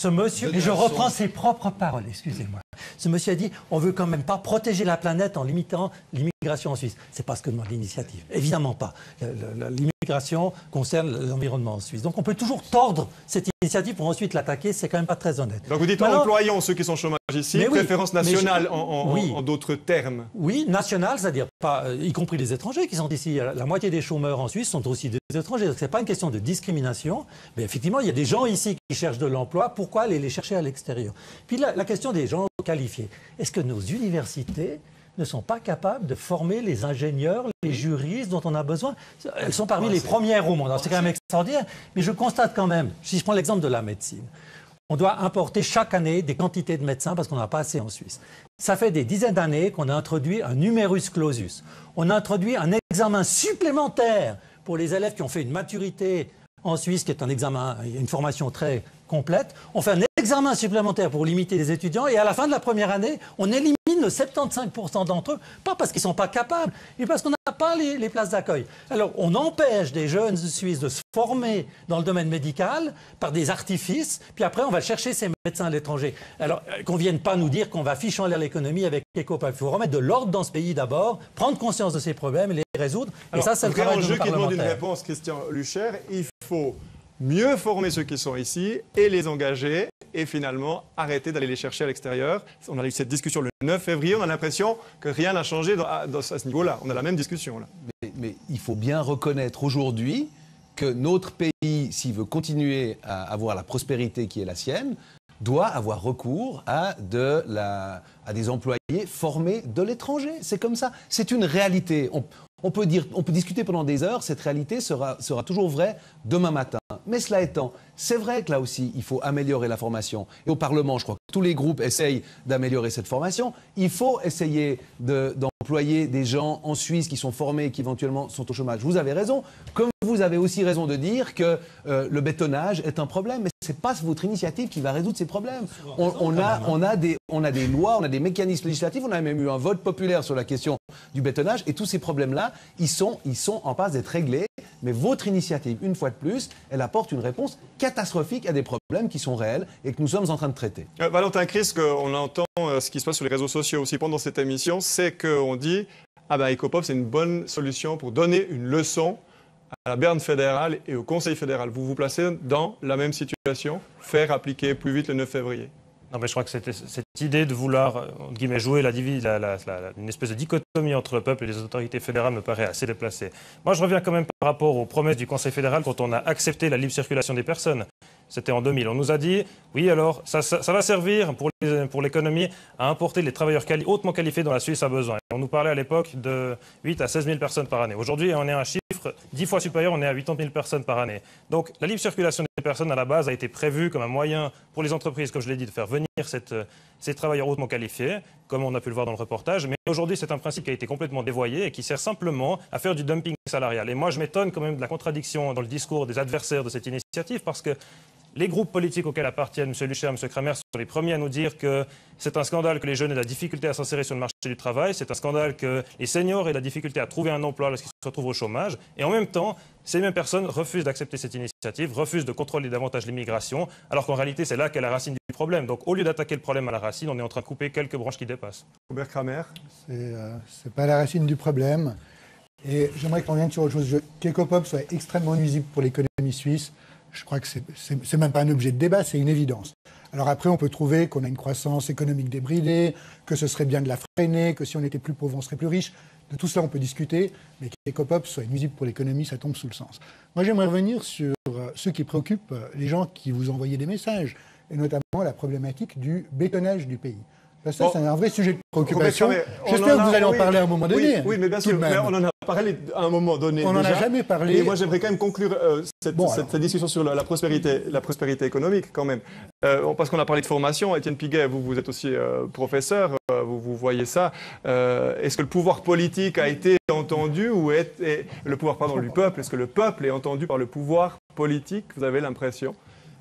monsieur, et je reprends ses propres paroles, excusez-moi. Ce monsieur a dit, on veut quand même pas protéger la planète en limitant l'immigration en Suisse. C'est pas ce que demande l'initiative. Évidemment pas. L'immigration concerne l'environnement en Suisse. Donc on peut toujours tordre cette initiative pour ensuite l'attaquer, c'est quand même pas très honnête. Donc vous dites employons ceux qui sont au chômage ici, préférence nationale en d'autres termes. Oui, nationale, c'est-à-dire pas, y compris les étrangers qui sont ici. La moitié des chômeurs en Suisse sont aussi des étrangers. Ce n'est pas une question de discrimination, mais effectivement, il y a des gens ici qui cherchent de l'emploi. Pourquoi aller les chercher à l'extérieur? Puis la question des gens qualifiés. Est-ce que nos universités ne sont pas capables de former les ingénieurs, les juristes dont on a besoin. Elles sont parmi les premières au monde. C'est quand même extraordinaire. Mais je constate quand même, si je prends l'exemple de la médecine, on doit importer chaque année des quantités de médecins parce qu'on n'a pas assez en Suisse. Ça fait des dizaines d'années qu'on a introduit un numerus clausus. On a introduit un examen supplémentaire pour les élèves qui ont fait une maturité en Suisse, qui est un examen, une formation très complète. On fait un examen supplémentaire pour limiter les étudiants et à la fin de la première année, on élimine le 75% d'entre eux, pas parce qu'ils ne sont pas capables, mais parce qu'on n'a pas les places d'accueil. Alors, on empêche des jeunes Suisses de se former dans le domaine médical par des artifices, puis après, on va chercher ces médecins à l'étranger. Alors, qu'on ne vienne pas nous dire qu'on va ficher en l'air l'économie avec Ecopop. Il faut remettre de l'ordre dans ce pays d'abord, prendre conscience de ces problèmes et les résoudre. Et ça, c'est le travail de nos parlementaires. Qui demande une réponse, Christian Lucher. Il faut mieux former ceux qui sont ici et les engager et finalement arrêter d'aller les chercher à l'extérieur. On a eu cette discussion le 9 février, on a l'impression que rien n'a changé à ce niveau-là. On a la même discussion là. Mais il faut bien reconnaître aujourd'hui que notre pays, s'il veut continuer à avoir la prospérité qui est la sienne, doit avoir recours à des employés formés de l'étranger. C'est comme ça. C'est une réalité. On peut discuter pendant des heures, cette réalité sera toujours vraie demain matin. Mais cela étant, c'est vrai que là aussi, il faut améliorer la formation. Et au Parlement, je crois que tous les groupes essayent d'améliorer cette formation. Il faut essayer d'employer des gens en Suisse qui sont formés, qui éventuellement sont au chômage. Vous avez raison. Comme vous avez aussi raison de dire que le bétonnage est un problème. Mais ce n'est pas votre initiative qui va résoudre ces problèmes. On a des lois, on a des mécanismes législatifs. On a même eu un vote populaire sur la question du bétonnage. Et tous ces problèmes-là, ils sont en passe d'être réglés. Mais votre initiative, une fois de plus, elle apporte une réponse catastrophique à des problèmes qui sont réels et que nous sommes en train de traiter. Valentin Christ, on entend ce qui se passe sur les réseaux sociaux aussi pendant cette émission, c'est qu'on dit Ecopop, c'est une bonne solution pour donner une leçon à la Berne fédérale et au Conseil fédéral. Vous vous placez dans la même situation, faire appliquer plus vite le 9 février. Non, mais je crois que cette idée de vouloir entre guillemets, jouer une espèce de dichotomie entre le peuple et les autorités fédérales me paraît assez déplacée. Moi, je reviens quand même par rapport aux promesses du Conseil fédéral quand on a accepté la libre circulation des personnes. C'était en 2000. On nous a dit, oui, alors, ça va servir pour l'économie à importer les travailleurs hautement qualifiés dont la Suisse a besoin. On nous parlait à l'époque de 8 à 16 000 personnes par année. Aujourd'hui, on est à un chiffre 10 fois supérieur, on est à 80 000 personnes par année. Donc, la libre circulation des personnes, à la base, a été prévue comme un moyen pour les entreprises, comme je l'ai dit, de faire venir ces travailleurs hautement qualifiés, comme on a pu le voir dans le reportage. Mais aujourd'hui, c'est un principe qui a été complètement dévoyé et qui sert simplement à faire du dumping salarial. Et moi, je m'étonne quand même de la contradiction dans le discours des adversaires de cette initiative, parce que les groupes politiques auxquels appartiennent M. Lucher et M. Kramer sont les premiers à nous dire que c'est un scandale que les jeunes aient de la difficulté à s'insérer sur le marché du travail, c'est un scandale que les seniors aient de la difficulté à trouver un emploi lorsqu'ils se retrouvent au chômage. Et en même temps, ces mêmes personnes refusent d'accepter cette initiative, refusent de contrôler davantage l'immigration, alors qu'en réalité, c'est là qu'est la racine du problème. Donc au lieu d'attaquer le problème à la racine, on est en train de couper quelques branches qui dépassent. Robert Kramer. C'est pas la racine du problème. Et j'aimerais qu'on vienne sur autre chose. Qu'Ecopop soit extrêmement nuisible pour l'économie suisse, je crois que c'est même pas un objet de débat, c'est une évidence. Alors après, on peut trouver qu'on a une croissance économique débridée, que ce serait bien de la freiner, que si on était plus pauvre, on serait plus riche. De tout cela, on peut discuter, mais qu'Ecopop soit nuisible pour l'économie, ça tombe sous le sens. Moi, j'aimerais revenir sur ce qui préoccupe les gens qui vous envoyaient des messages, et notamment la problématique du bétonnage du pays. Ça, c'est un vrai sujet de préoccupation. J'espère que vous allez en parler à un moment donné. Oui, mais bien sûr, mais on en a parlé à un moment donné. On n'en a jamais parlé. Et moi, j'aimerais quand même conclure cette discussion sur la prospérité économique, quand même. Parce qu'on a parlé de formation. Étienne Piguet, vous êtes aussi professeur, vous voyez ça. Est-ce que le pouvoir politique a été entendu ou le pouvoir du peuple, est-ce que le peuple est entendu par le pouvoir politique? Vous avez l'impression?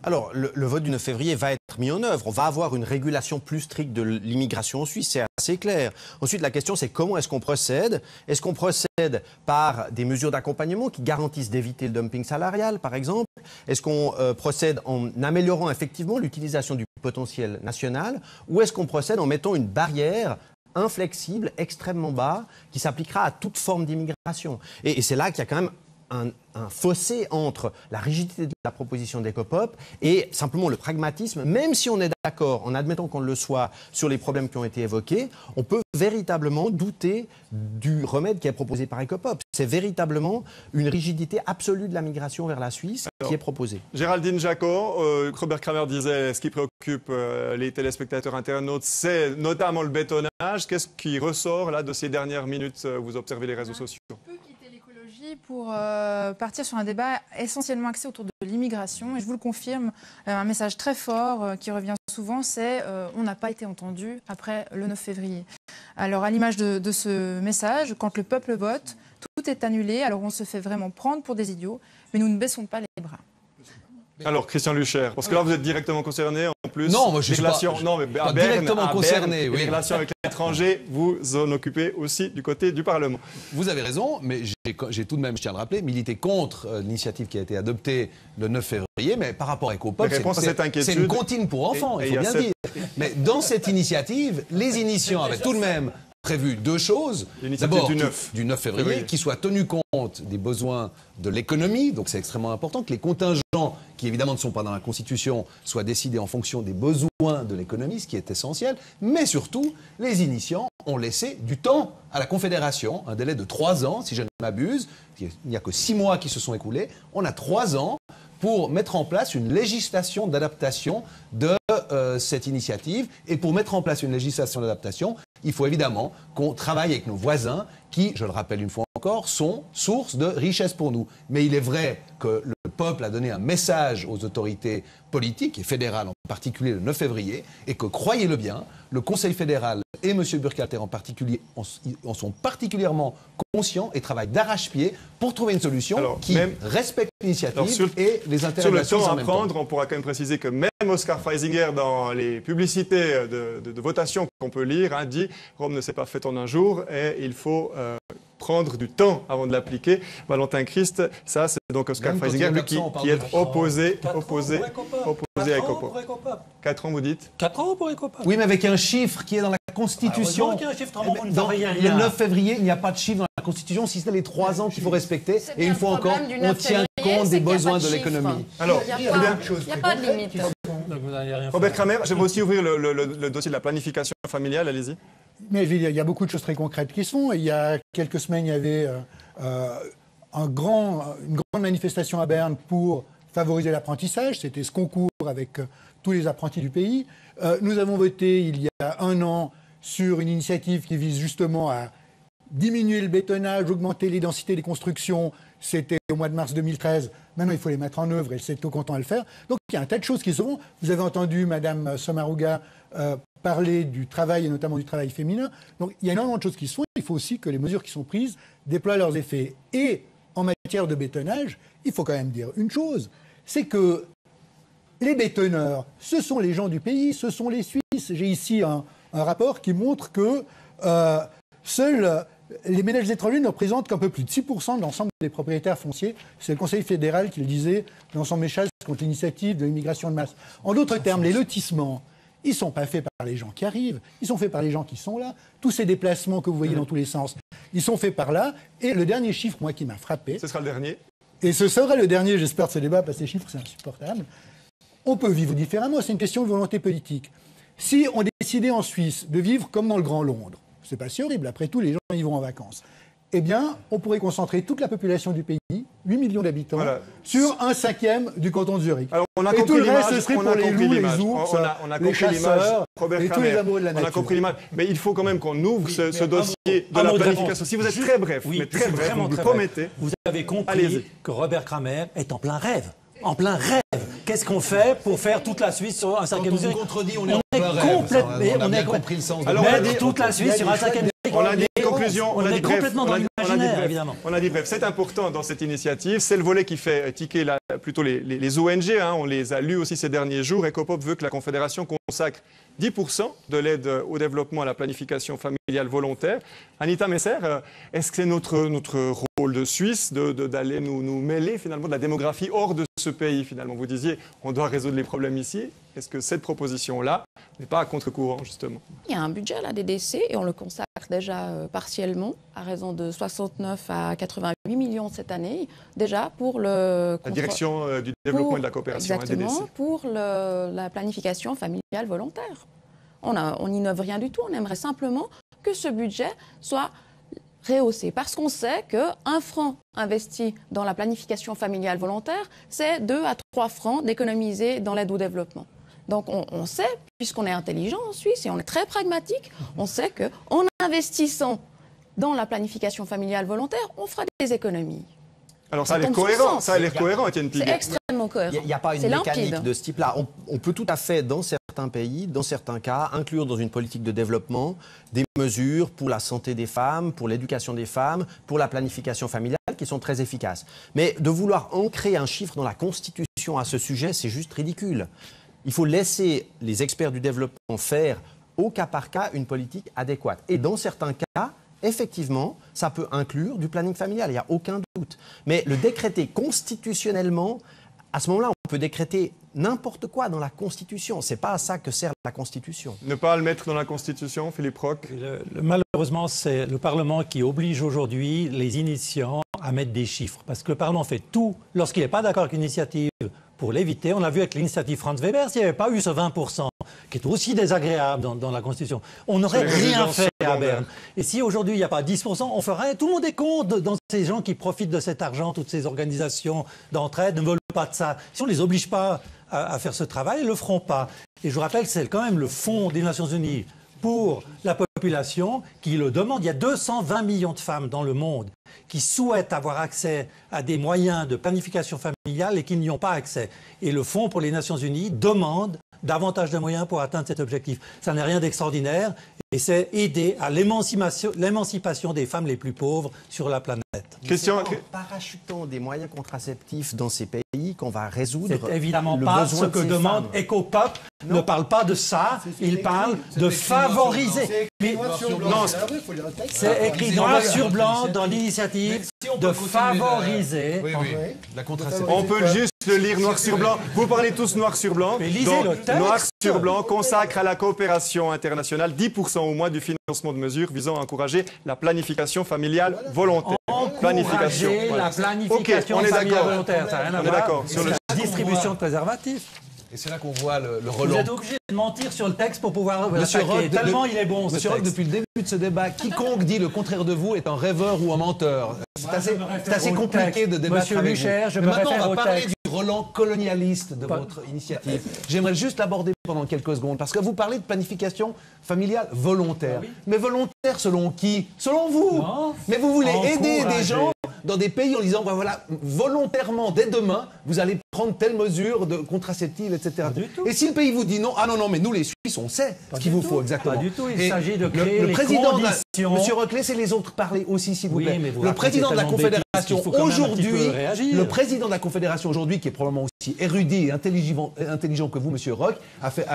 Alors, le vote du 9 février va être mis en œuvre. On va avoir une régulation plus stricte de l'immigration en Suisse, c'est assez clair. Ensuite, la question, c'est comment est-ce qu'on procède? Est-ce qu'on procède par des mesures d'accompagnement qui garantissent d'éviter le dumping salarial, par exemple? Est-ce qu'on procède en améliorant effectivement l'utilisation du potentiel national? Ou est-ce qu'on procède en mettant une barrière inflexible, extrêmement bas, qui s'appliquera à toute forme d'immigration? Et c'est là qu'il y a quand même un fossé entre la rigidité de la proposition d'Ecopop et simplement le pragmatisme. Même si on est d'accord, en admettant qu'on le soit, sur les problèmes qui ont été évoqués, on peut véritablement douter du remède qui est proposé par Ecopop. C'est véritablement une rigidité absolue de la migration vers la Suisse qui est proposée. Géraldine Jacot, Robert Kramer disait ce qui préoccupe les téléspectateurs internautes, c'est notamment le bétonnage. Qu'est-ce qui ressort là de ces dernières minutes? Vous observez les réseaux sociaux. On peut quitter l'écologie pour partir sur un débat essentiellement axé autour de l'immigration. Et je vous le confirme, un message très fort qui revient souvent, c'est on n'a pas été entendu après le 9 février. Alors à l'image de ce message, quand le peuple vote, tout est annulé, alors on se fait vraiment prendre pour des idiots, mais nous ne baissons pas les bras. Alors, Christian Lucher, parce que là, vous êtes directement concerné, en plus. Non, moi, je suis pas directement concerné. Oui. Les relations avec l'étranger, vous en occupez aussi du côté du Parlement. Vous avez raison, mais j'ai tout de même, je tiens à le rappeler, milité contre l'initiative qui a été adoptée le 9 février, mais par rapport à EcoPop, c'est une comptine pour enfants, il faut bien dire. Mais dans cette initiative, les initiants avaient tout de même prévu deux choses. D'abord, du 9 février, qui soit tenu compte des besoins de l'économie. Donc c'est extrêmement important que les contingents, qui évidemment ne sont pas dans la Constitution, soient décidés en fonction des besoins de l'économie, ce qui est essentiel. Mais surtout, les initiants ont laissé du temps à la Confédération, un délai de 3 ans, si je ne m'abuse. Il n'y a que 6 mois qui se sont écoulés. On a 3 ans pour mettre en place une législation d'adaptation de cette initiative. Et pour mettre en place une législation d'adaptation, il faut évidemment qu'on travaille avec nos voisins qui, je le rappelle une fois encore, sont source de richesse pour nous. Mais il est vrai que le peuple a donné un message aux autorités politiques et fédérales, en particulier le 9 février, et que, croyez-le bien, le Conseil fédéral et M. Burkhalter en particulier en sont particulièrement conscients et travaillent d'arrache-pied pour trouver une solution qui respecte l'initiative et les intérêts de la Suisse en même temps. Sur le temps à prendre, on pourra quand même préciser que même Oscar Freisinger, dans les publicités de votation qu'on peut lire, dit « Rome ne s'est pas faite en un jour et il faut prendre du temps avant de l'appliquer ». Valentin Christ, ça c'est donc Oscar Freisinger, lui qui est opposé à EcoPop. 4 ans, vous dites? 4 ans pour EcoPop. Oui, mais avec un chiffre qui est dans la Constitution. Dans le 9 février, il n'y a pas de chiffre dans la Constitution, si ce n'est les 3 ans qu'il faut respecter. Et une fois encore, on tient compte des besoins de l'économie. Alors, il n'y a pas de limite. Robert Kramer, j'aimerais aussi ouvrir le dossier de la planification familiale, allez-y. Mais il y a beaucoup de choses très concrètes qui se font. Il y a quelques semaines, il y avait une grande manifestation à Berne pour favoriser l'apprentissage. C'était ce concours avec tous les apprentis du pays. Nous avons voté il y a 1 an sur une initiative qui vise justement à diminuer le bétonnage, augmenter les densités des constructions. C'était au mois de mars 2013. Maintenant, il faut les mettre en œuvre et c'est tout content à le faire. Donc, il y a un tas de choses qui se font. Vous avez entendu Mme Sommaruga parler du travail et notamment du travail féminin. Donc, il y a énormément de choses qui se font. Il faut aussi que les mesures qui sont prises déploient leurs effets. Et en matière de bétonnage, il faut quand même dire une chose, c'est que les bétonneurs, ce sont les gens du pays, ce sont les Suisses. J'ai ici un rapport qui montre que seuls les ménages étrangers ne représentent qu'un peu plus de 6% de l'ensemble des propriétaires fonciers. C'est le Conseil fédéral qui le disait dans son message contre l'initiative de l'immigration de masse. En d'autres termes, les lotissements, ils ne sont pas faits par les gens qui arrivent, ils sont faits par les gens qui sont là. Tous ces déplacements que vous voyez dans tous les sens, ils sont faits par là. Et le dernier chiffre, moi, qui m'a frappé... Ce sera le dernier. Et ce sera le dernier, j'espère, de ce débat, parce que ces chiffres, c'est insupportable. On peut vivre différemment, c'est une question de volonté politique. Si on décidait en Suisse de vivre comme dans le Grand Londres, c'est pas si horrible, après tout, les gens y vont en vacances. Eh bien, on pourrait concentrer toute la population du pays, 8 millions d'habitants, sur 1/5 du canton de Zurich. Alors, on a et compris tout le reste, l'image, ce serait pour les loups, les ours, les chasseurs, et tous les amoureux de la nature. On a compris l'image, mais il faut quand même qu'on ouvre ce dossier de la planification. Si vous êtes très bref, mais très bref, vous promettez. Vous avez compris que Robert Kramer est en plein rêve. En plein rêve. Qu'est-ce qu'on fait pour faire toute la Suisse sur un 5e Zurich? On contredit, on est en plein rêve. On a bien compris le sens de mettre toute la Suisse sur un 5e Zurich. On a dit conclusion, on est complètement dans l'imaginaire, évidemment. On a dit bref, c'est important dans cette initiative. C'est le volet qui fait tiquer plutôt les ONG. On les a lus aussi ces derniers jours. EcoPop veut que la Confédération consacre 10% de l'aide au développement à la planification familiale volontaire. Anita Messer, est-ce que c'est notre rôle de Suisse d'aller nous mêler finalement de la démographie hors de ce pays finalement? Vous disiez, on doit résoudre les problèmes ici. Est-ce que cette proposition-là n'est pas à contre-courant, justement? Il y a un budget à la DDC et on le consacre déjà partiellement, à raison de 69 à 88 millions cette année, déjà pour la direction du développement et de la coopération, exactement, DDC. Pour la planification familiale volontaire. On n'innove rien du tout, on aimerait simplement que ce budget soit rehausser. Parce qu'on sait qu'un franc investi dans la planification familiale volontaire, c'est 2 à 3 francs d'économiser dans l'aide au développement. Donc on sait, puisqu'on est intelligent en Suisse et on est très pragmatique, on sait qu'en investissant dans la planification familiale volontaire, on fera des économies. Alors ça a l'air cohérent, Étienne Piguet. C'est extrêmement cohérent. Il n'y a pas une mécanique de ce type-là. On peut tout à fait, dans certains pays, dans certains cas, inclure dans une politique de développement des mesures pour la santé des femmes, pour l'éducation des femmes, pour la planification familiale, qui sont très efficaces. Mais de vouloir ancrer un chiffre dans la Constitution à ce sujet, c'est juste ridicule. Il faut laisser les experts du développement faire au cas par cas une politique adéquate. Et dans certains cas, effectivement, ça peut inclure du planning familial, il n'y a aucun doute. Mais le décréter constitutionnellement, à ce moment-là, on peut décréter n'importe quoi dans la Constitution. Ce n'est pas à ça que sert la Constitution. Ne pas le mettre dans la Constitution, Philippe Roch. Malheureusement, c'est le Parlement qui oblige aujourd'hui les initiants à mettre des chiffres. Parce que le Parlement fait tout lorsqu'il n'est pas d'accord avec une initiative pour l'éviter. On l'a vu avec l'initiative Franz Weber, s'il n'y avait pas eu ce 20%, qui est aussi désagréable dans la Constitution, on n'aurait rien fait à Berne. Et si aujourd'hui il n'y a pas 10%, on ferait... Tout le monde est contre dans ces gens qui profitent de cet argent, toutes ces organisations d'entraide ne veulent pas de ça. Si on ne les oblige pas à faire ce travail, ils ne le feront pas. Et je vous rappelle que c'est quand même le Fonds des Nations Unies pour la population qui le demande. Il y a 220 millions de femmes dans le monde qui souhaitent avoir accès à des moyens de planification familiale et qui n'y ont pas accès. Et le Fonds pour les Nations Unies demande davantage de moyens pour atteindre cet objectif. Ça n'est rien d'extraordinaire et c'est aider à l'émancipation des femmes les plus pauvres sur la planète. Question... En parachutant des moyens contraceptifs dans ces pays qu'on va résoudre. C'est évidemment pas ce que demande EcoPop. Ne parle pas de ça. Il parle de favoriser. C'est écrit noir sur blanc dans l'initiative de favoriser la contraception. On peut juste le lire noir sur blanc. Vous parlez tous noir sur blanc. Mais lisez donc, le texte. Noir sur blanc consacre à la coopération internationale 10% au moins du financement de mesures visant à encourager la planification familiale volontaire. Encourager la planification familiale volontaire. Ça n'a rien à voir. D'accord. Sur la distribution de préservatifs. Et c'est là qu'on voit le relent. Vous êtes obligé de mentir sur le texte pour pouvoir Monsieur Roch, tellement il est bon, ce Monsieur Roch, texte. depuis le début de ce débat, quiconque dit le contraire de vous est un rêveur ou un menteur. C'est assez compliqué de débattre Monsieur avec Lucher, vous. je Mais me maintenant, réfère on au va parler texte. du relent colonialiste de votre initiative. J'aimerais juste l'aborder pendant quelques secondes, parce que vous parlez de planification familiale volontaire. Mais volontaire selon qui? Selon vous. Non. Mais vous voulez aider Encourager. des gens dans des pays en disant, ben voilà, volontairement, dès demain, vous allez prendre telle mesure de contraceptive, etc. Et si le pays vous dit non, ah non, non, mais nous les Suisses, on sait ce qu'il vous faut exactement. Pas du tout, il Et s'agit de créer le les président conditions. Monsieur Roch, laissez les autres parler aussi, s'il vous Oui, plaît. mais vous Le racontez président de la tellement de bêtises Confédération qu'il faut quand même un petit peu aujourd'hui, réagir. le président de la Confédération aujourd'hui, qui est probablement aussi érudit et intelligent que vous, Monsieur Roch, a fait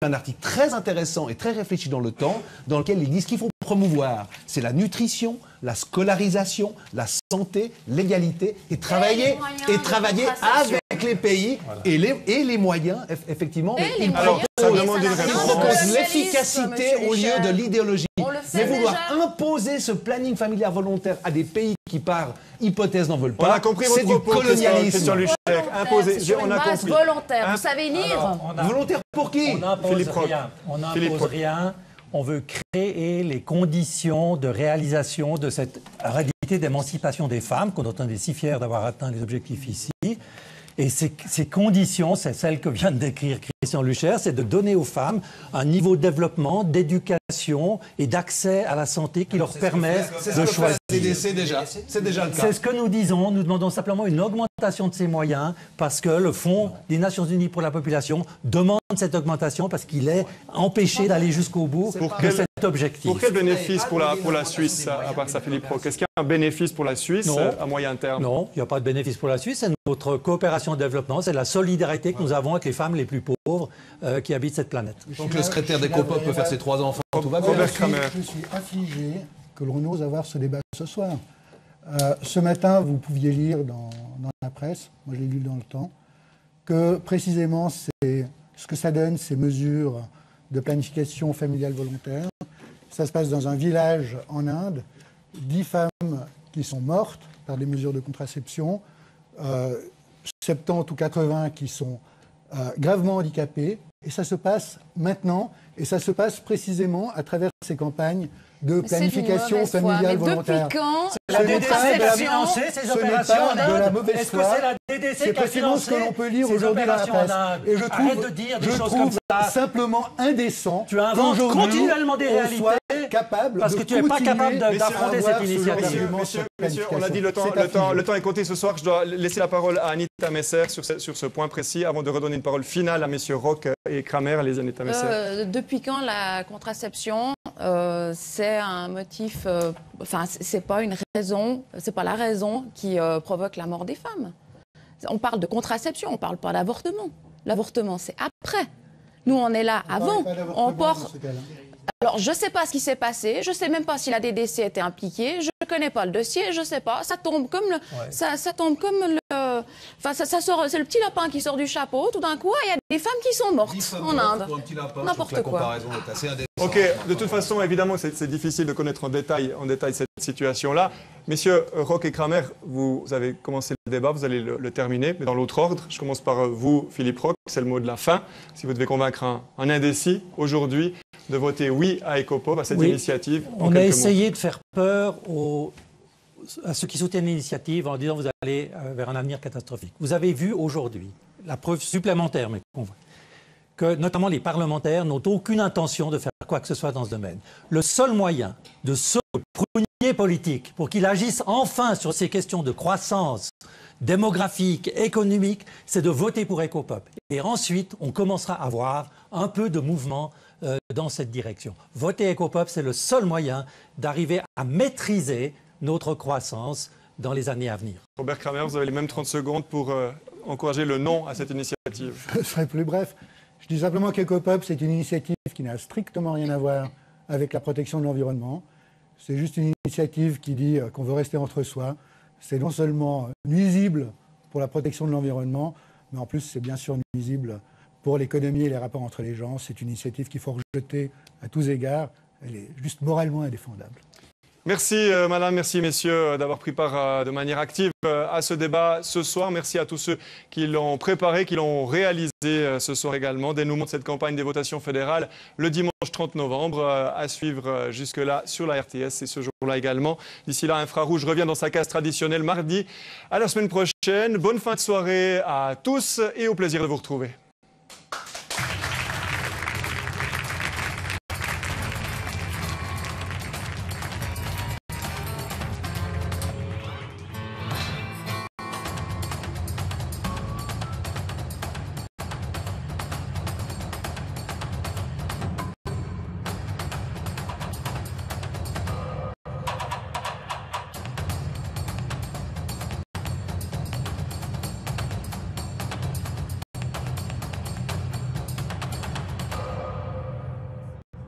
un article très intéressant et très réfléchi dans le temps, dans lequel il dit ce qu'il faut promouvoir, c'est la nutrition, la scolarisation, la santé, l'égalité et travailler avec les pays et les moyens, effectivement. Mais il propose l'efficacité au lieu de l'idéologie. Mais vouloir imposer ce planning familial volontaire à des pays qui, par hypothèse, n'en veulent pas, On a compris c'est votre du propos, colonialisme. Christian Lucher. Imposé. Sur On une a base compris. volontaire. Vous savez lire? Volontaire pour qui? On n'impose Philippe Roch. rien. On Philippe n'impose Roch. rien. On veut créer les conditions de réalisation de cette réalité d'émancipation des femmes, dont on est si fiers d'avoir atteint les objectifs ici. Et ces conditions, c'est celles que vient de décrire Christian Lucher, c'est de donner aux femmes un niveau de développement, d'éducation et d'accès à la santé qui leur permet de choisir. C'est déjà le cas. C'est ce que nous disons. Nous demandons simplement une augmentation de ces moyens parce que le Fonds des Nations Unies pour la population demande cette augmentation parce qu'il est empêché d'aller jusqu'au bout de cet objectif. Pour quel bénéfice pour la Suisse, à part ça, Philippe Roch? Est-ce qu'il y a un bénéfice pour la Suisse à moyen terme? Non, il n'y a pas de bénéfice pour la Suisse. C'est notre coopération de développement, c'est la solidarité que nous avons avec les femmes les plus pauvres qui habitent cette planète. Donc le secrétaire d'EcoPop peut faire ses 3 enfants, tout va bien. Je suis affligé que l'on ose avoir ce débat ce soir. Ce matin, vous pouviez lire dans la presse, moi je l'ai lu dans le temps, que précisément ce que ça donne, ces mesures de planification familiale volontaire. Ça se passe dans un village en Inde, 10 femmes qui sont mortes par des mesures de contraception, 70 ou 80 qui sont gravement handicapées, et ça se passe maintenant, et ça se passe précisément à travers ces campagnes de planification familiale volontaire. Depuis quand la DDC qui a financé ces opérations en Inde? De la mauvaise Est-ce que c'est la DDC qui a financé ce que l'on peut lire ces aujourd'hui dans la opérations en presse. Inde? Et je trouve simplement indécent. Tu inventes continuellement des réalités capable parce que tu n'es pas capable d'affronter cette initiative. Messieurs, on a dit le temps est compté ce soir. Je dois laisser la parole à Anita Messer sur ce point précis avant de redonner une parole finale à messieurs Roch et Kramer. Allez, Anita Messer. Depuis quand la contraception, c'est un motif, c'est pas une raison, c'est pas la raison qui provoque la mort des femmes. On parle de contraception, on parle pas d'avortement. L'avortement, c'est après. Nous, on est là avant. On porte. Alors, je ne sais pas ce qui s'est passé, je ne sais même pas si la DDC était impliquée, je ne connais pas le dossier, je ne sais pas. Ça tombe comme le. Ouais. Ça tombe comme le. Enfin, ça sort, c'est le petit lapin qui sort du chapeau, tout d'un coup, il y a des femmes qui sont mortes en Inde. N'importe quoi. Ok, de toute façon, évidemment, c'est difficile de connaître en détail cette situation-là. Messieurs Roch et Kramer, vous avez commencé le débat, vous allez le terminer, mais dans l'autre ordre. Je commence par vous, Philippe Roch, c'est le mot de la fin. Si vous devez convaincre un indécis aujourd'hui de voter oui à Ecopop, à cette initiative. On a essayé de faire peur à ceux qui soutiennent l'initiative en disant vous allez vers un avenir catastrophique. Vous avez vu aujourd'hui la preuve supplémentaire, mais qu'on voit, que notamment les parlementaires n'ont aucune intention de faire quoi que ce soit dans ce domaine. Le seul moyen de sauver le prunier politique pour qu'il agisse enfin sur ces questions de croissance démographique, économique, c'est de voter pour Ecopop. Et ensuite, on commencera à voir un peu de mouvement dans cette direction. Voter Ecopop, c'est le seul moyen d'arriver à maîtriser notre croissance dans les années à venir. Robert Kramer, vous avez les mêmes 30 secondes pour encourager le non à cette initiative. Je serai plus bref. Je dis simplement qu'Ecopop, c'est une initiative qui n'a strictement rien à voir avec la protection de l'environnement. C'est juste une initiative qui dit qu'on veut rester entre soi. C'est non seulement nuisible pour la protection de l'environnement, mais en plus, c'est bien sûr nuisible pour l'économie et les rapports entre les gens. C'est une initiative qu'il faut rejeter à tous égards. Elle est juste moralement indéfendable. Merci madame, merci messieurs d'avoir pris part de manière active à ce débat ce soir. Merci à tous ceux qui l'ont préparé, qui l'ont réalisé ce soir également. Dénouement de cette campagne des votations fédérales le dimanche 30 novembre à suivre jusque-là sur la RTS et ce jour-là également. D'ici là, Infrarouge revient dans sa case traditionnelle mardi. À la semaine prochaine. Bonne fin de soirée à tous et au plaisir de vous retrouver.